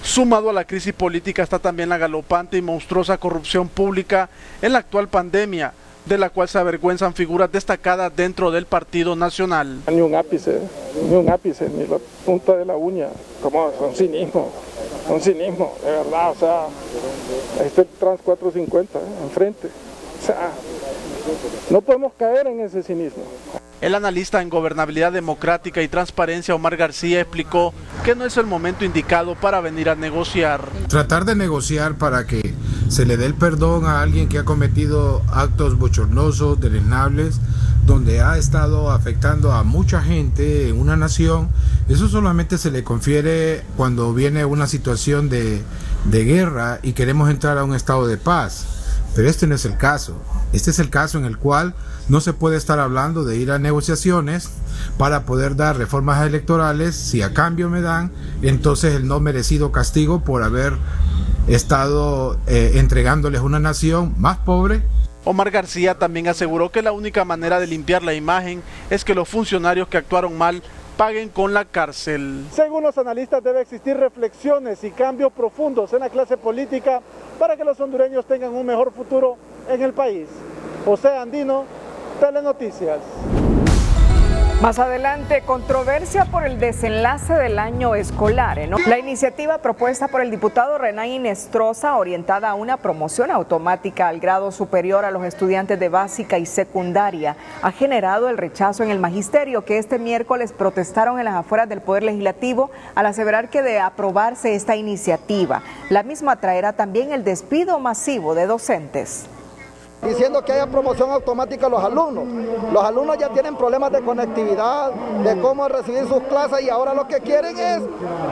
Sumado a la crisis política está también la galopante y monstruosa corrupción pública en la actual pandemia, de la cual se avergüenzan figuras destacadas dentro del Partido Nacional. Ni un ápice, ni la punta de la uña, como son cinismo, de verdad, o sea, este Trans 450 enfrente, o sea, no podemos caer en ese cinismo. El analista en gobernabilidad democrática y transparencia, Omar García, explicó que no es el momento indicado para venir a negociar. Tratar de negociar para que se le dé el perdón a alguien que ha cometido actos bochornosos, deleznables, donde ha estado afectando a mucha gente en una nación, eso solamente se le confiere cuando viene una situación de guerra y queremos entrar a un estado de paz. Pero este no es el caso. Este es el caso en el cual no se puede estar hablando de ir a negociaciones para poder dar reformas electorales. Si a cambio me dan, entonces el no merecido castigo por haber estado entregándoles una nación más pobre. Omar García también aseguró que la única manera de limpiar la imagen es que los funcionarios que actuaron mal paguen con la cárcel. Según los analistas, debe existir reflexiones y cambios profundos en la clase política para que los hondureños tengan un mejor futuro en el país. José Andino, Telenoticias. Más adelante, controversia por el desenlace del año escolar. La iniciativa propuesta por el diputado Renan Inestrosa, orientada a una promoción automática al grado superior a los estudiantes de básica y secundaria, ha generado el rechazo en el magisterio, que este miércoles protestaron en las afueras del Poder Legislativo al aseverar que de aprobarse esta iniciativa, la misma traerá también el despido masivo de docentes. diciendo que haya promoción automática a los alumnos. Los alumnos ya tienen problemas de conectividad, de cómo recibir sus clases y ahora lo que quieren es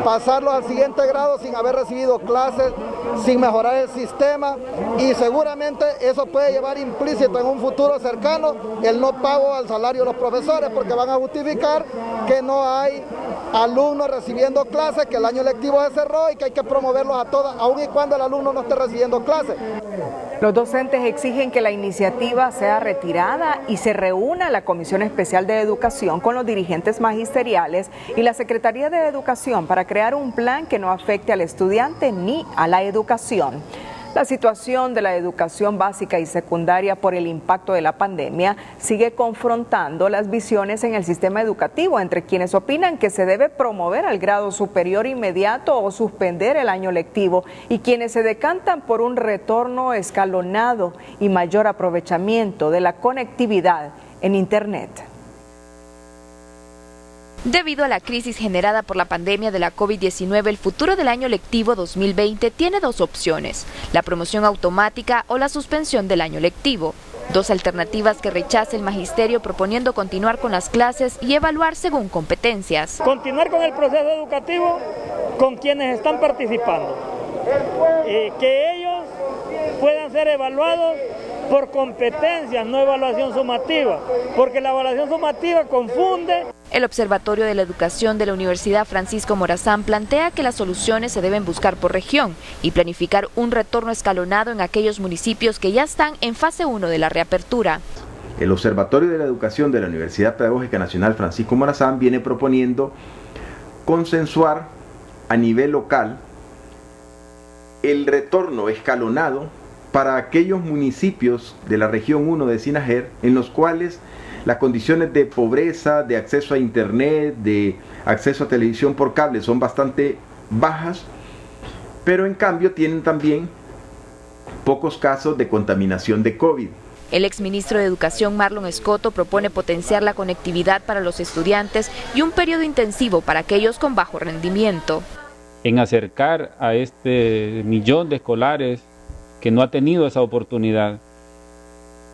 pasarlos al siguiente grado sin haber recibido clases, sin mejorar el sistema y seguramente eso puede llevar implícito en un futuro cercano el no pago al salario de los profesores porque van a justificar que no hay alumnos recibiendo clases, que el año lectivo se cerró y que hay que promoverlos a todas, aun y cuando el alumno no esté recibiendo clases. Los docentes exigen que la iniciativa sea retirada y se reúna la Comisión Especial de Educación con los dirigentes magisteriales y la Secretaría de Educación para crear un plan que no afecte al estudiante ni a la educación. La situación de la educación básica y secundaria por el impacto de la pandemia sigue confrontando las visiones en el sistema educativo entre quienes opinan que se debe promover al grado superior inmediato o suspender el año lectivo y quienes se decantan por un retorno escalonado y mayor aprovechamiento de la conectividad en Internet. Debido a la crisis generada por la pandemia de la COVID-19, el futuro del año lectivo 2020 tiene dos opciones, la promoción automática o la suspensión del año lectivo. Dos alternativas que rechaza el magisterio proponiendo continuar con las clases y evaluar según competencias. Continuar con el proceso educativo con quienes están participando, que ellos puedan ser evaluados por competencias, no evaluación sumativa, porque la evaluación sumativa confunde. El Observatorio de la Educación de la Universidad Francisco Morazán plantea que las soluciones se deben buscar por región y planificar un retorno escalonado en aquellos municipios que ya están en fase 1 de la reapertura. El Observatorio de la Educación de la Universidad Pedagógica Nacional Francisco Morazán viene proponiendo consensuar a nivel local el retorno escalonado para aquellos municipios de la región 1 de Sinajer en los cuales las condiciones de pobreza, de acceso a internet, de acceso a televisión por cable son bastante bajas, pero en cambio tienen también pocos casos de contaminación de COVID. El exministro de Educación Marlon Escoto propone potenciar la conectividad para los estudiantes y un periodo intensivo para aquellos con bajo rendimiento. En acercar a este millón de escolares que no ha tenido esa oportunidad.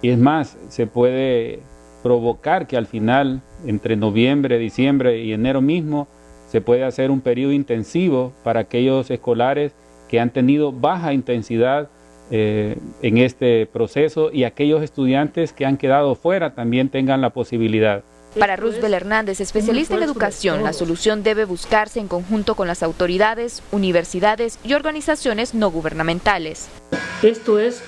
Y es más, se puede provocar que al final, entre noviembre, diciembre y enero mismo, se puede hacer un periodo intensivo para aquellos escolares que han tenido baja intensidad en este proceso y aquellos estudiantes que han quedado fuera también tengan la posibilidad. Para Roosevelt Hernández, especialista en educación, la solución debe buscarse en conjunto con las autoridades, universidades y organizaciones no gubernamentales. Esto es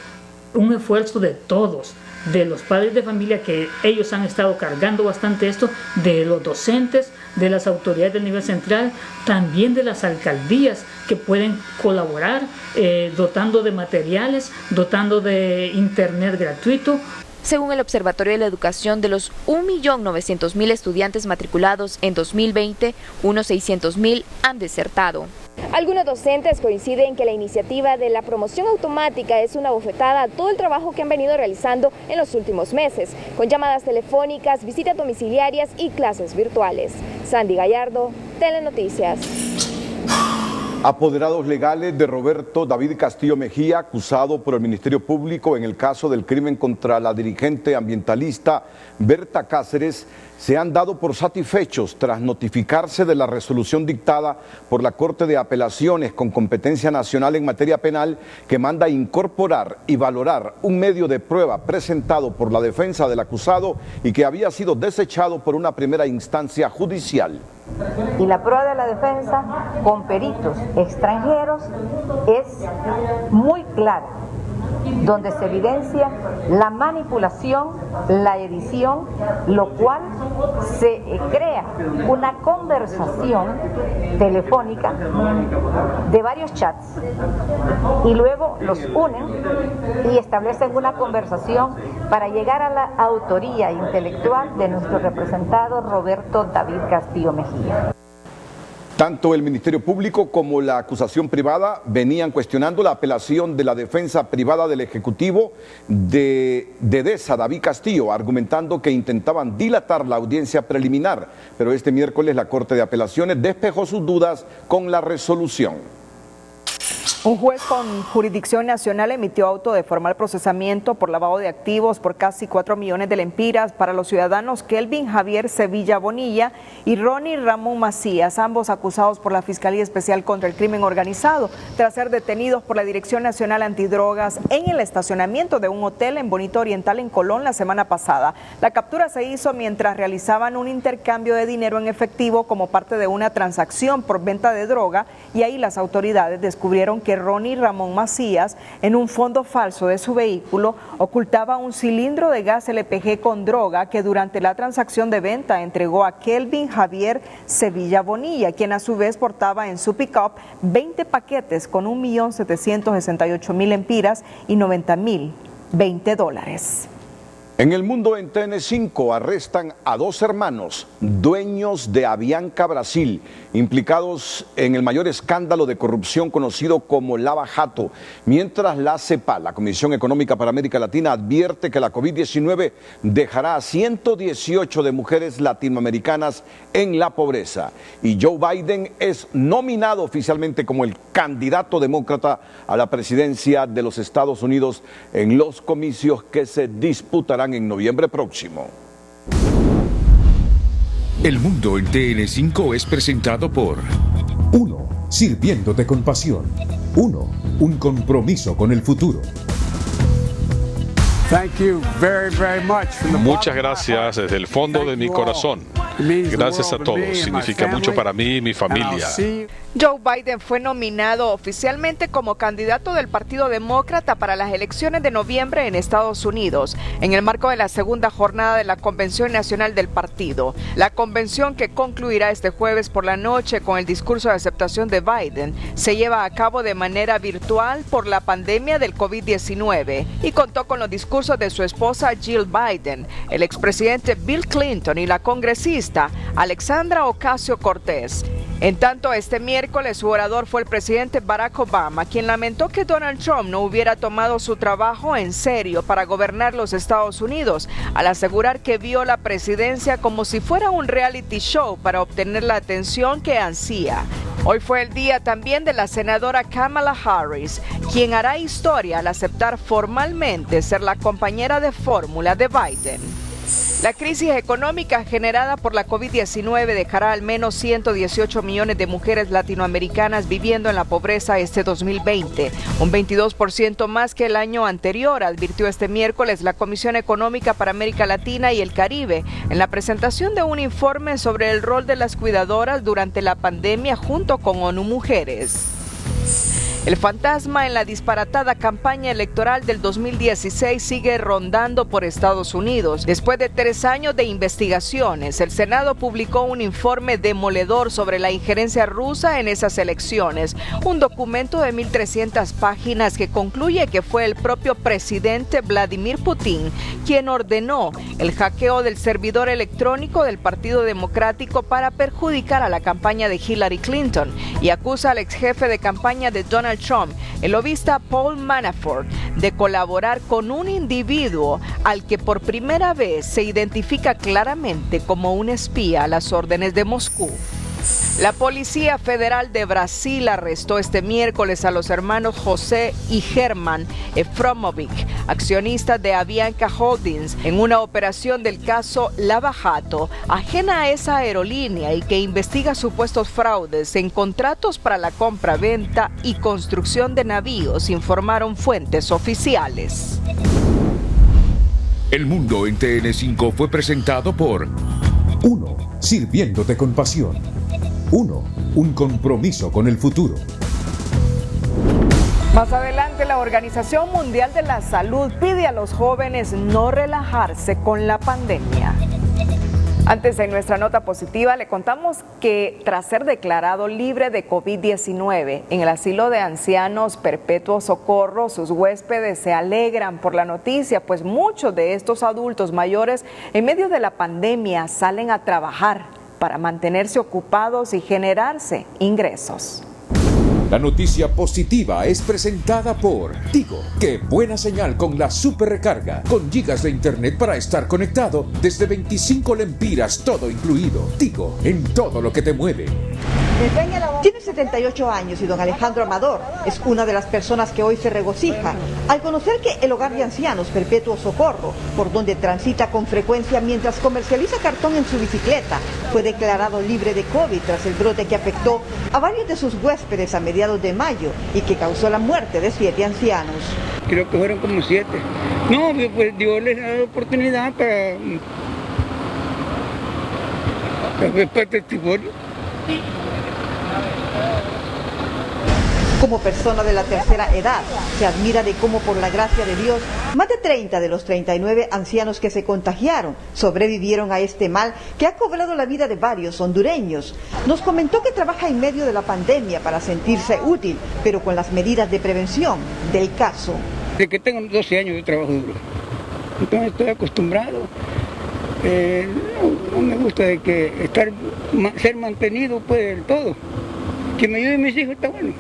un esfuerzo de todos, de los padres de familia que ellos han estado cargando bastante esto, de los docentes, de las autoridades del nivel central, también de las alcaldías que pueden colaborar dotando de materiales, dotando de internet gratuito. Según el Observatorio de la Educación, de los 1.900.000 estudiantes matriculados en 2020, unos 600.000 han desertado. Algunos docentes coinciden en que la iniciativa de la promoción automática es una bofetada a todo el trabajo que han venido realizando en los últimos meses, con llamadas telefónicas, visitas domiciliarias y clases virtuales. Sandy Gallardo, Telenoticias. Apoderados legales de Roberto David Castillo Mejía, acusado por el Ministerio Público en el caso del crimen contra la dirigente ambientalista Berta Cáceres, se han dado por satisfechos tras notificarse de la resolución dictada por la Corte de Apelaciones con competencia nacional en materia penal que manda incorporar y valorar un medio de prueba presentado por la defensa del acusado y que había sido desechado por una primera instancia judicial. Y la prueba de la defensa con peritos extranjeros es muy clara, donde se evidencia la manipulación, la edición, lo cual se crea una conversación telefónica de varios chats y luego los unen y establecen una conversación para llegar a la autoría intelectual de nuestro representado Roberto David Castillo Mejía. Tanto el Ministerio Público como la acusación privada venían cuestionando la apelación de la defensa privada del Ejecutivo de Deza, David Castillo, argumentando que intentaban dilatar la audiencia preliminar, pero este miércoles la Corte de Apelaciones despejó sus dudas con la resolución. Un juez con jurisdicción nacional emitió auto de formal procesamiento por lavado de activos por casi 4 millones de lempiras para los ciudadanos Kelvin Javier Sevilla Bonilla y Ronnie Ramón Macías, ambos acusados por la Fiscalía Especial contra el Crimen Organizado, tras ser detenidos por la Dirección Nacional Antidrogas en el estacionamiento de un hotel en Bonito Oriental en Colón la semana pasada. La captura se hizo mientras realizaban un intercambio de dinero en efectivo como parte de una transacción por venta de droga, y ahí las autoridades descubrieron que Ronnie Ramón Macías, en un fondo falso de su vehículo, ocultaba un cilindro de gas LPG con droga que durante la transacción de venta entregó a Kelvin Javier Sevilla Bonilla, quien a su vez portaba en su pick-up 20 paquetes con 1.768.000 lempiras y $90.020. En el mundo, en TN5 arrestan a 2 hermanos dueños de Avianca Brasil, implicados en el mayor escándalo de corrupción conocido como Lava Jato, mientras la CEPAL, la Comisión Económica para América Latina, advierte que la COVID-19 dejará a 118 de mujeres latinoamericanas en la pobreza. Y Joe Biden es nominado oficialmente como el candidato demócrata a la presidencia de los Estados Unidos en los comicios que se disputarán en noviembre próximo. El mundo en TN5 es presentado por 1. Sirviéndote con pasión. 1. Un compromiso con el futuro. Muchas gracias desde el fondo de mi corazón. Gracias a todos. Significa mucho para mí y mi familia. Joe Biden fue nominado oficialmente como candidato del Partido Demócrata para las elecciones de noviembre en Estados Unidos, en el marco de la segunda jornada de la Convención Nacional del Partido. La convención, que concluirá este jueves por la noche con el discurso de aceptación de Biden, se lleva a cabo de manera virtual por la pandemia del COVID-19 y contó con los discursos de su esposa Jill Biden, el expresidente Bill Clinton y la congresista Alexandra Ocasio-Cortez. En tanto, este miércoles su orador fue el presidente Barack Obama, quien lamentó que Donald Trump no hubiera tomado su trabajo en serio para gobernar los Estados Unidos, al asegurar que vio la presidencia como si fuera un reality show para obtener la atención que ansía. Hoy fue el día también de la senadora Kamala Harris, quien hará historia al aceptar formalmente ser la compañera de fórmula de Biden. La crisis económica generada por la COVID-19 dejará al menos 118 millones de mujeres latinoamericanas viviendo en la pobreza este 2020, un 22% más que el año anterior, advirtió este miércoles la Comisión Económica para América Latina y el Caribe en la presentación de un informe sobre el rol de las cuidadoras durante la pandemia junto con ONU Mujeres. El fantasma en la disparatada campaña electoral del 2016 sigue rondando por Estados Unidos. Después de 3 años de investigaciones, el Senado publicó un informe demoledor sobre la injerencia rusa en esas elecciones, un documento de 1.300 páginas que concluye que fue el propio presidente Vladimir Putin quien ordenó el hackeo del servidor electrónico del Partido Democrático para perjudicar a la campaña de Hillary Clinton, y acusa al ex jefe de campaña de Donald Trump, el lobista Paul Manafort, de colaborar con un individuo al que por primera vez se identifica claramente como un espía a las órdenes de Moscú. La Policía Federal de Brasil arrestó este miércoles a los hermanos José y Germán Efromovic, accionistas de Avianca Holdings, en una operación del caso Lava Jato, ajena a esa aerolínea y que investiga supuestos fraudes en contratos para la compra, venta y construcción de navíos, informaron fuentes oficiales. El mundo en TN5 fue presentado por 1. Sirviéndote con pasión. 1. Un compromiso con el futuro. Más adelante, la Organización Mundial de la Salud pide a los jóvenes no relajarse con la pandemia. Antes de nuestra nota positiva, le contamos que tras ser declarado libre de COVID-19 en el asilo de ancianos Perpetuo Socorro, sus huéspedes se alegran por la noticia, pues muchos de estos adultos mayores en medio de la pandemia salen a trabajar para mantenerse ocupados y generarse ingresos. La noticia positiva es presentada por Tigo. ¡Qué buena señal con la super recarga! Con gigas de internet para estar conectado desde 25 lempiras, todo incluido. Tigo, en todo lo que te mueve. Tiene 78 años y don Alejandro Amador es una de las personas que hoy se regocija al conocer que el Hogar de Ancianos Perpetuo Socorro, por donde transita con frecuencia mientras comercializa cartón en su bicicleta, fue declarado libre de COVID tras el brote que afectó a varios de sus huéspedes a mediados de mayo y que causó la muerte de 7 ancianos. Creo que fueron como 7. No, pues Dios les ha dado oportunidad para ver testimonio. Como persona de la tercera edad, se admira de cómo por la gracia de Dios, más de 30 de los 39 ancianos que se contagiaron sobrevivieron a este mal que ha cobrado la vida de varios hondureños. Nos comentó que trabaja en medio de la pandemia para sentirse útil, pero con las medidas de prevención del caso. Desde que tengo 12 años de trabajo duro, entonces estoy acostumbrado. No me gusta de que ser mantenido pues del todo. Que me ayuden mis hijos está bueno,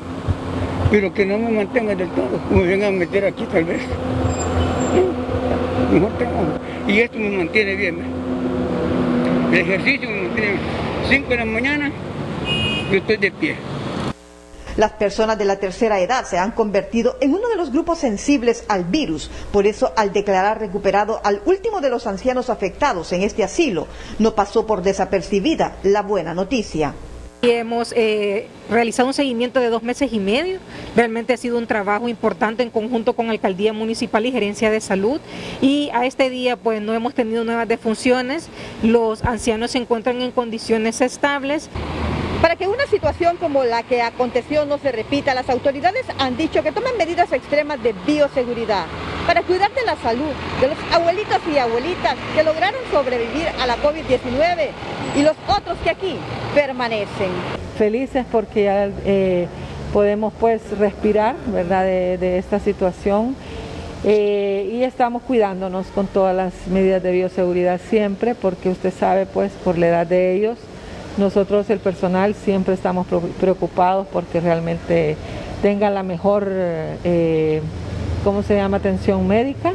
pero que no me mantengan del todo, me vengan a meter aquí tal vez. No, mejor trabajo. Y esto me mantiene bien. El ejercicio me mantiene bien. 5 de la mañana yo estoy de pie. Las personas de la tercera edad se han convertido en uno de los grupos sensibles al virus. Por eso, al declarar recuperado al último de los ancianos afectados en este asilo, no pasó por desapercibida la buena noticia. Hemos realizado un seguimiento de 2 meses y medio. Realmente ha sido un trabajo importante en conjunto con Alcaldía Municipal y Gerencia de Salud. Y a este día pues no hemos tenido nuevas defunciones. Los ancianos se encuentran en condiciones estables. Para que una situación como la que aconteció no se repita, las autoridades han dicho que toman medidas extremas de bioseguridad para cuidar de la salud de los abuelitos y abuelitas que lograron sobrevivir a la COVID-19 y los otros que aquí permanecen. Felices porque ya podemos pues respirar, ¿verdad?, de esta situación y estamos cuidándonos con todas las medidas de bioseguridad siempre, porque usted sabe pues por la edad de ellos. Nosotros, el personal, siempre estamos preocupados porque realmente tengan la mejor, atención médica.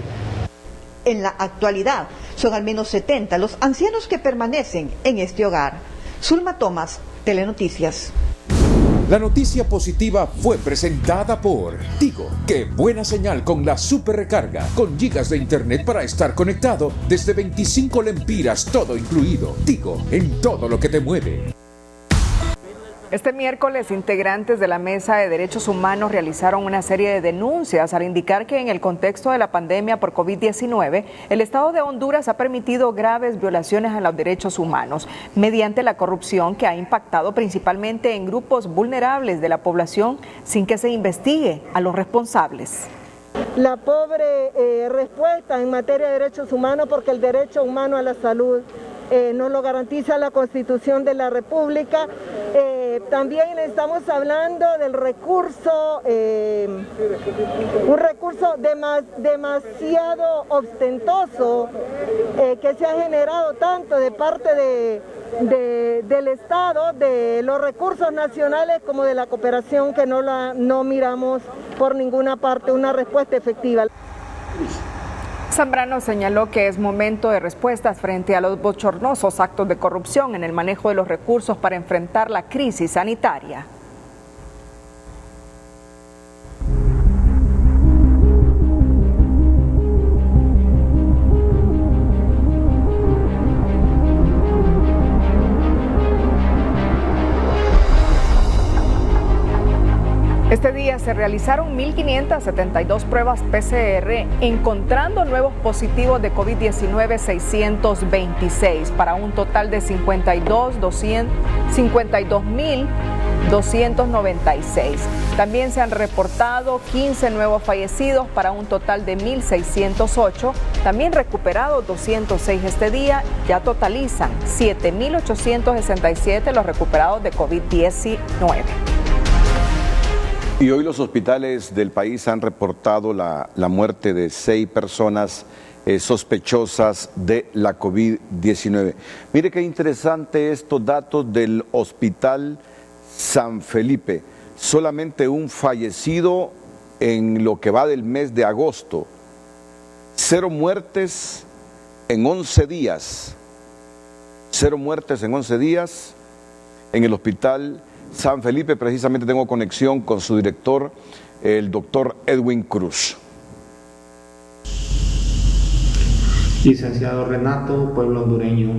En la actualidad, son al menos 70 los ancianos que permanecen en este hogar. Zulma Tomás, Telenoticias. La noticia positiva fue presentada por Tigo. ¡Qué buena señal con la super recarga! Con gigas de internet para estar conectado desde 25 lempiras, todo incluido. Tigo, en todo lo que te mueve. Este miércoles, integrantes de la Mesa de Derechos Humanos realizaron una serie de denuncias al indicar que en el contexto de la pandemia por COVID-19, el Estado de Honduras ha permitido graves violaciones a los derechos humanos mediante la corrupción que ha impactado principalmente en grupos vulnerables de la población sin que se investigue a los responsables. La pobre respuesta en materia de derechos humanos, porque el derecho humano a la salud nos lo garantiza la Constitución de la República. También estamos hablando del recurso, un recurso demasiado ostentoso que se ha generado tanto de parte del Estado, de los recursos nacionales como de la cooperación, que no miramos por ninguna parte una respuesta efectiva. Zambrano señaló que es momento de respuestas frente a los bochornosos actos de corrupción en el manejo de los recursos para enfrentar la crisis sanitaria. Este día se realizaron 1.572 pruebas PCR, encontrando nuevos positivos de COVID-19 626, para un total de 52.296. También se han reportado 15 nuevos fallecidos, para un total de 1.608. También recuperados 206 este día, ya totalizan 7.867 los recuperados de COVID-19. Y hoy los hospitales del país han reportado la muerte de 6 personas sospechosas de la COVID-19. Mire qué interesante estos datos del Hospital San Felipe. Solamente un fallecido en lo que va del mes de agosto. 0 muertes en 11 días. 0 muertes en 11 días en el Hospital San Felipe. Precisamente tengo conexión con su director, el doctor Edwin Cruz. Licenciado Renato, pueblo hondureño,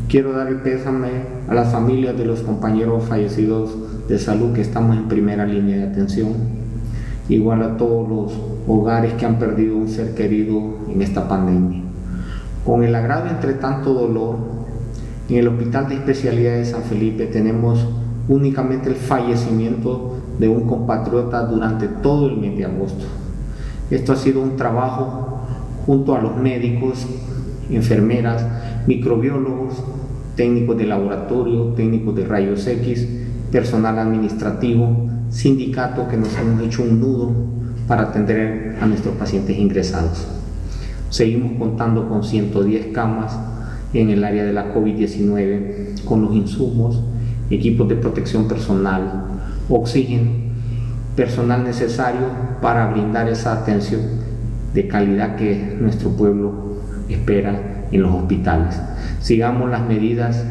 quiero dar el pésame a las familias de los compañeros fallecidos de salud que estamos en primera línea de atención, igual a todos los hogares que han perdido un ser querido en esta pandemia. Con el agravio entre tanto dolor, en el Hospital de Especialidades de San Felipe tenemos únicamente el fallecimiento de un compatriota durante todo el mes de agosto. Esto ha sido un trabajo junto a los médicos, enfermeras, microbiólogos, técnicos de laboratorio, técnicos de rayos X, personal administrativo, sindicatos que nos hemos hecho un nudo para atender a nuestros pacientes ingresados. Seguimos contando con 110 camas en el área de la COVID-19, con los insumos, equipos de protección personal, oxígeno, personal necesario para brindar esa atención de calidad que nuestro pueblo espera en los hospitales. Sigamos las medidas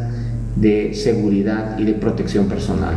de seguridad y de protección personal.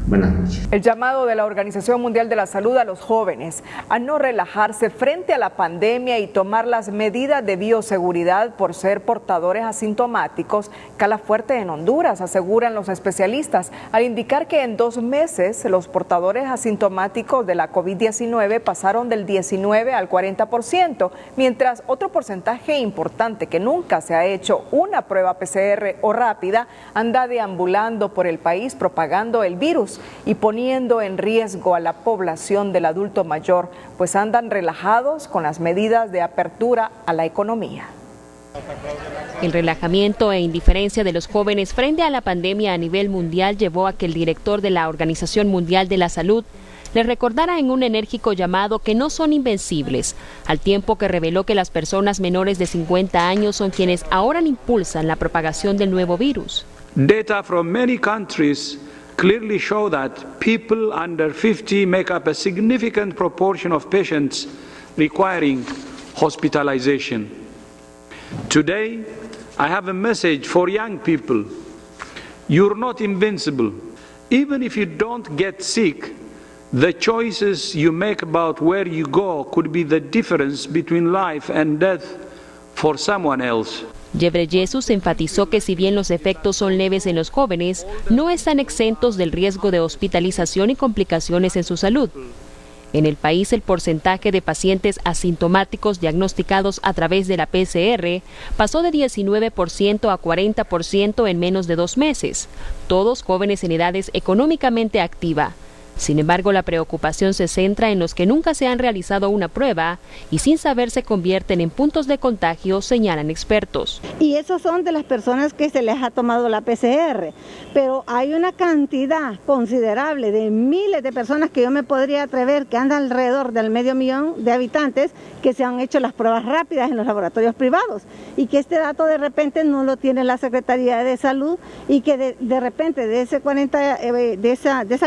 Buenas noches. El llamado de la Organización Mundial de la Salud a los jóvenes a no relajarse frente a la pandemia y tomar las medidas de bioseguridad por ser portadores asintomáticos cala fuerte en Honduras, aseguran los especialistas, al indicar que en 2 meses los portadores asintomáticos de la COVID-19 pasaron del 19 al 40%, mientras otro porcentaje importante que nunca se ha hecho una prueba PCR o rápida anda deambulando por el país propagando el virus y poniendo en riesgo a la población del adulto mayor, pues andan relajados con las medidas de apertura a la economía. El relajamiento e indiferencia de los jóvenes frente a la pandemia a nivel mundial llevó a que el director de la Organización Mundial de la Salud les recordara en un enérgico llamado que no son invencibles, al tiempo que reveló que las personas menores de 50 años son quienes ahora impulsan la propagación del nuevo virus. Data from many countries clearly show that people under 50 make up a significant proportion of patients requiring hospitalization. Today, I have a message for young people. You're not invincible. Even if you don't get sick, the choices you make about where you go could be the difference between life and death for someone else. Ghebreyesus enfatizó que si bien los efectos son leves en los jóvenes, no están exentos del riesgo de hospitalización y complicaciones en su salud. En el país, el porcentaje de pacientes asintomáticos diagnosticados a través de la PCR pasó de 19% a 40% en menos de 2 meses, todos jóvenes en edades económicamente activa. Sin embargo, la preocupación se centra en los que nunca se han realizado una prueba y sin saber se convierten en puntos de contagio, señalan expertos. Y esos son de las personas que se les ha tomado la PCR, pero hay una cantidad considerable de miles de personas que yo me podría atrever que andan alrededor del 500,000 de habitantes que se han hecho las pruebas rápidas en los laboratorios privados y que este dato de repente no lo tiene la Secretaría de Salud y que de repente de esa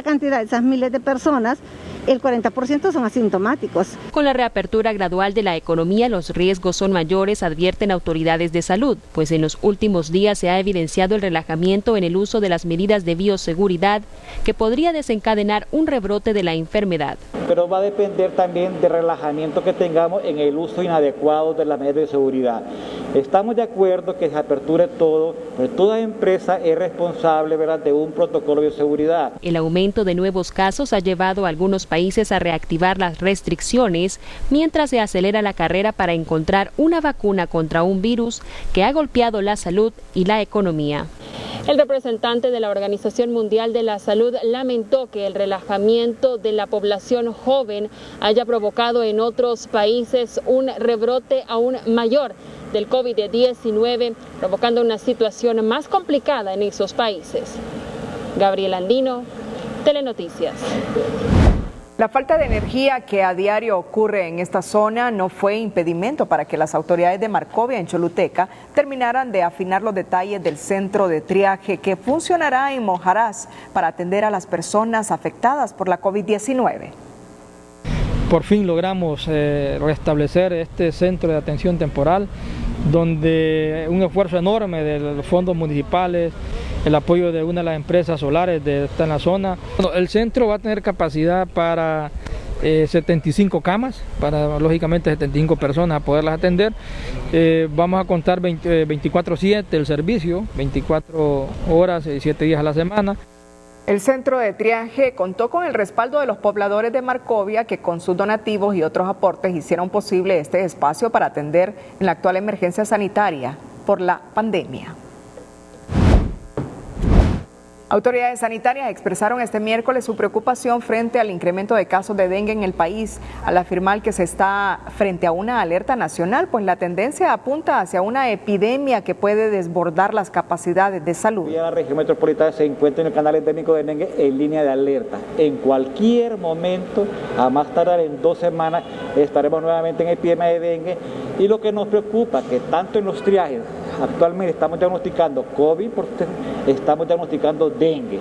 cantidad, de esas miles de personas, el 40% son asintomáticos. Con la reapertura gradual de la economía, los riesgos son mayores, advierten autoridades de salud, pues en los últimos días se ha evidenciado el relajamiento en el uso de las medidas de bioseguridad que podría desencadenar un rebrote de la enfermedad. Pero va a depender también del relajamiento que tengamos en el uso inadecuado de las medidas de seguridad. Estamos de acuerdo que se aperture todo, pero toda empresa es responsable, ¿verdad?, de un protocolo de bioseguridad. El aumento de nuevos casos ha llevado a algunos países a reactivar las restricciones, mientras se acelera la carrera para encontrar una vacuna contra un virus que ha golpeado la salud y la economía. El representante de la Organización Mundial de la Salud lamentó que el relajamiento de la población joven haya provocado en otros países un rebrote aún mayor del COVID-19, provocando una situación más complicada en esos países. Gabriela Andino, Telenoticias. La falta de energía que a diario ocurre en esta zona no fue impedimento para que las autoridades de Marcovia, en Choluteca, terminaran de afinar los detalles del centro de triaje que funcionará en Mojarás para atender a las personas afectadas por la COVID-19. Por fin logramos restablecer este centro de atención temporal, donde un esfuerzo enorme de los fondos municipales el apoyo de una de las empresas solares de esta en la zona. Bueno, el centro va a tener capacidad para 75 camas, para lógicamente 75 personas a poderlas atender. Vamos a contar 24/7 el servicio, 24 horas y 7 días a la semana. El centro de triaje contó con el respaldo de los pobladores de Marcovia, que con sus donativos y otros aportes hicieron posible este espacio para atender en la actual emergencia sanitaria por la pandemia. Autoridades sanitarias expresaron este miércoles su preocupación frente al incremento de casos de dengue en el país, al afirmar que se está frente a una alerta nacional, pues la tendencia apunta hacia una epidemia que puede desbordar las capacidades de salud. La región metropolitana se encuentra en el canal endémico de dengue en línea de alerta. En cualquier momento, a más tardar en 2 semanas, estaremos nuevamente en epidemia de dengue. Y lo que nos preocupa, que tanto en los triajes, actualmente estamos diagnosticando COVID, estamos diagnosticando dengue.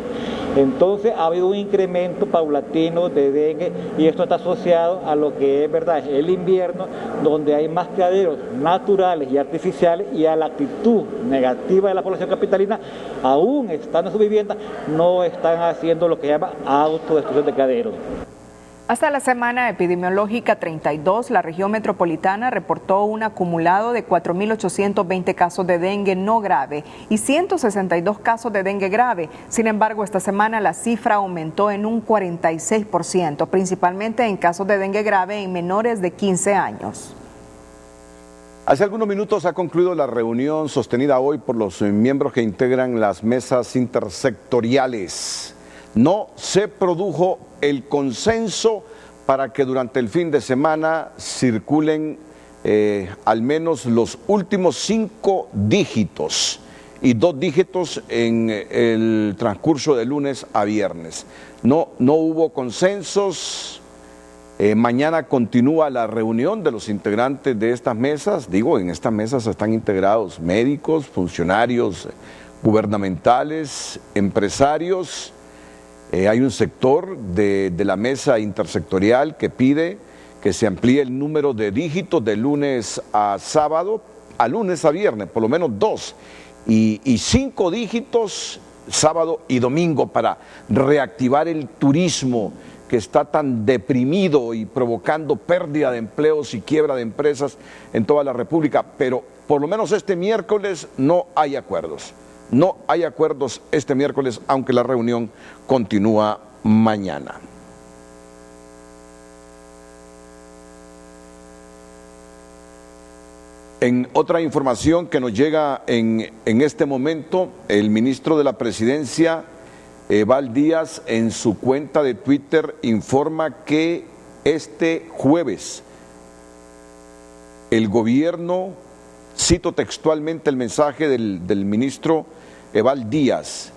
Entonces ha habido un incremento paulatino de dengue y esto está asociado a lo que es verdad, el invierno, donde hay más criaderos naturales y artificiales, y a la actitud negativa de la población capitalina, aún estando en su vivienda, no están haciendo lo que llama autodestrucción de criaderos. Hasta la semana epidemiológica 32, la región metropolitana reportó un acumulado de 4.820 casos de dengue no grave y 162 casos de dengue grave. Sin embargo, esta semana la cifra aumentó en un 46%, principalmente en casos de dengue grave en menores de 15 años. Hace algunos minutos ha concluido la reunión sostenida hoy por los miembros que integran las mesas intersectoriales. No se produjo el consenso para que durante el fin de semana circulen al menos los últimos 5 dígitos y 2 dígitos en el transcurso de lunes a viernes. No hubo consensos. Mañana continúa la reunión de los integrantes de estas mesas. Digo, en estas mesas están integrados médicos, funcionarios gubernamentales, empresarios. Hay un sector de la mesa intersectorial que pide que se amplíe el número de dígitos de lunes a sábado, a lunes a viernes, por lo menos 2, y 5 dígitos sábado y domingo para reactivar el turismo que está tan deprimido y provocando pérdida de empleos y quiebra de empresas en toda la República. Pero por lo menos este miércoles no hay acuerdos. No hay acuerdos este miércoles, aunque la reunión continúa mañana. En otra información que nos llega en este momento, el ministro de la Presidencia, Eval Díaz, en su cuenta de Twitter informa que este jueves el gobierno, cito textualmente el mensaje del ministro Eval Díaz,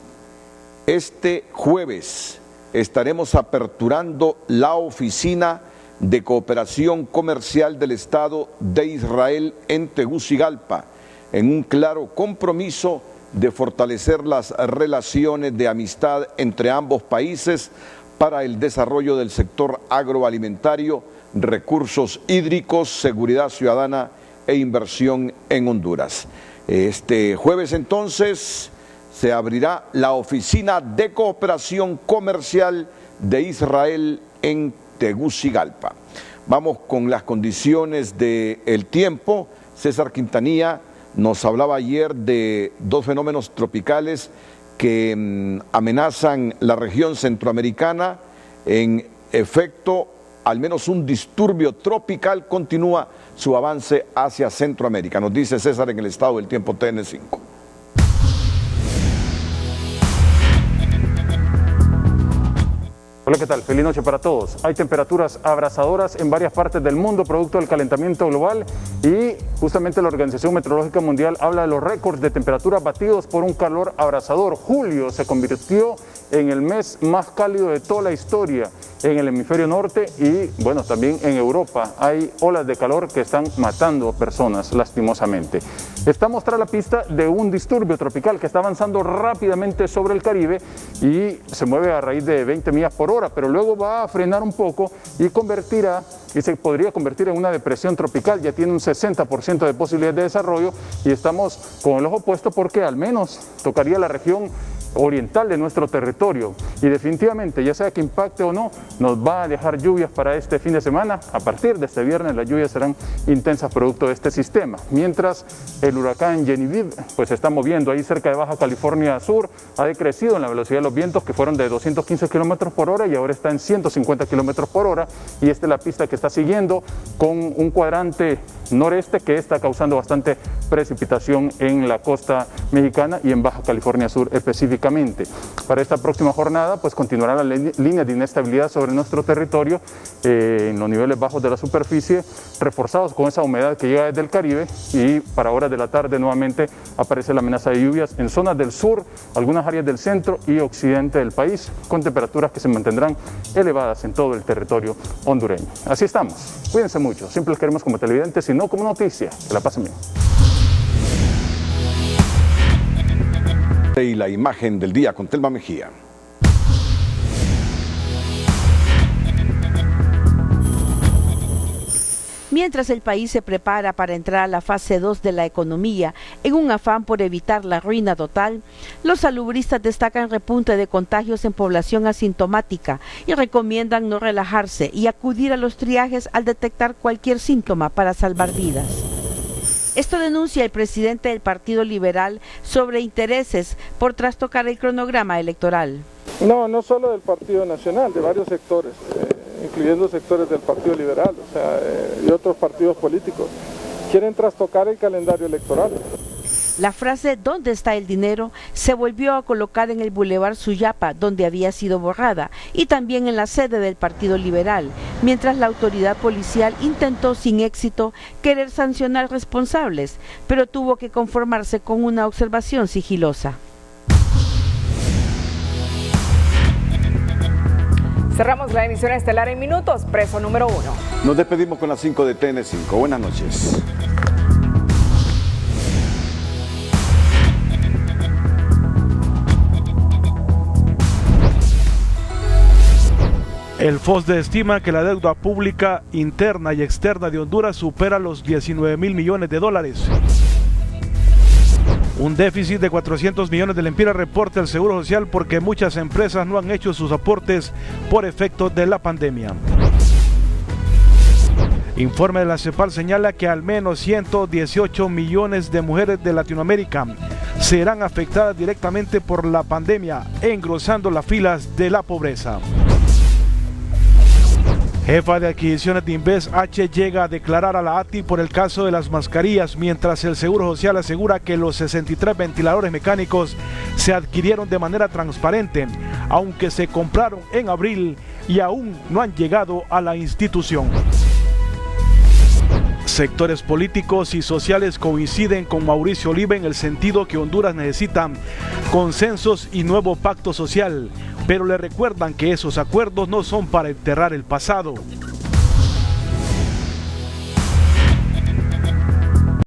este jueves estaremos aperturando la oficina de cooperación comercial del Estado de Israel en Tegucigalpa, en un claro compromiso de fortalecer las relaciones de amistad entre ambos países para el desarrollo del sector agroalimentario, recursos hídricos, seguridad ciudadana e inversión en Honduras. Este jueves entonces se abrirá la oficina de cooperación comercial de Israel en Tegucigalpa. Vamos con las condiciones del tiempo. César Quintanilla nos hablaba ayer de 2 fenómenos tropicales que amenazan la región centroamericana. En efecto, al menos un disturbio tropical continúa su avance hacia Centroamérica. Nos dice César en el estado del tiempo TN5. Hola, ¿qué tal? Feliz noche para todos. Hay temperaturas abrasadoras en varias partes del mundo producto del calentamiento global y justamente la Organización Meteorológica Mundial habla de los récords de temperaturas batidos por un calor abrasador. Julio se convirtió en el mes más cálido de toda la historia en el hemisferio norte y bueno, también en Europa hay olas de calor que están matando personas lastimosamente. Estamos tras la pista de un disturbio tropical que está avanzando rápidamente sobre el Caribe y se mueve a raíz de 20 millas por hora, pero luego va a frenar un poco y se podría convertir en una depresión tropical. Ya tiene un 60% de posibilidad de desarrollo y estamos con el ojo puesto porque al menos tocaría la región oriental de nuestro territorio y definitivamente, ya sea que impacte o no, nos va a dejar lluvias para este fin de semana. A partir de este viernes las lluvias serán intensas producto de este sistema, mientras el huracán Genevieve pues se está moviendo ahí cerca de Baja California Sur, ha decrecido en la velocidad de los vientos que fueron de 215 kilómetros por hora y ahora está en 150 kilómetros por hora, y esta es la pista que está siguiendo con un cuadrante noreste que está causando bastante precipitación en la costa mexicana y en Baja California Sur específicamente. Para esta próxima jornada pues continuarán las líneas de inestabilidad sobre nuestro territorio en los niveles bajos de la superficie, reforzados con esa humedad que llega desde el Caribe, y para horas de la tarde nuevamente aparece la amenaza de lluvias en zonas del sur, algunas áreas del centro y occidente del país, con temperaturas que se mantendrán elevadas en todo el territorio hondureño. Así estamos, cuídense mucho, siempre les queremos como televidentes y no como noticia. Que la pasen bien. Y la imagen del día con Telma Mejía. Mientras el país se prepara para entrar a la fase 2 de la economía, en un afán por evitar la ruina total, los salubristas destacan repunte de contagios en población asintomática y recomiendan no relajarse y acudir a los triajes al detectar cualquier síntoma para salvar vidas. Esto denuncia el presidente del Partido Liberal sobre intereses por trastocar el cronograma electoral. No solo del Partido Nacional, de varios sectores, incluyendo sectores del Partido Liberal, y otros partidos políticos, quieren trastocar el calendario electoral. La frase ¿dónde está el dinero? Se volvió a colocar en el Boulevard Suyapa, donde había sido borrada, y también en la sede del Partido Liberal, mientras la autoridad policial intentó sin éxito querer sancionar responsables, pero tuvo que conformarse con una observación sigilosa. Cerramos la emisión estelar en minutos, preso número 1. Nos despedimos con las 5 de TN5. Buenas noches. El FOSDE estima que la deuda pública interna y externa de Honduras supera los 19.000 millones de dólares. Un déficit de 400 millones de lempiras reporta el Seguro Social porque muchas empresas no han hecho sus aportes por efecto de la pandemia. Informe de la CEPAL señala que al menos 118 millones de mujeres de Latinoamérica serán afectadas directamente por la pandemia, engrosando las filas de la pobreza. Jefa de adquisiciones de Inves H llega a declarar a la ATI por el caso de las mascarillas, mientras el Seguro Social asegura que los 63 ventiladores mecánicos se adquirieron de manera transparente, aunque se compraron en abril y aún no han llegado a la institución. Sectores políticos y sociales coinciden con Mauricio Oliva en el sentido que Honduras necesita consensos y nuevo pacto social, pero le recuerdan que esos acuerdos no son para enterrar el pasado,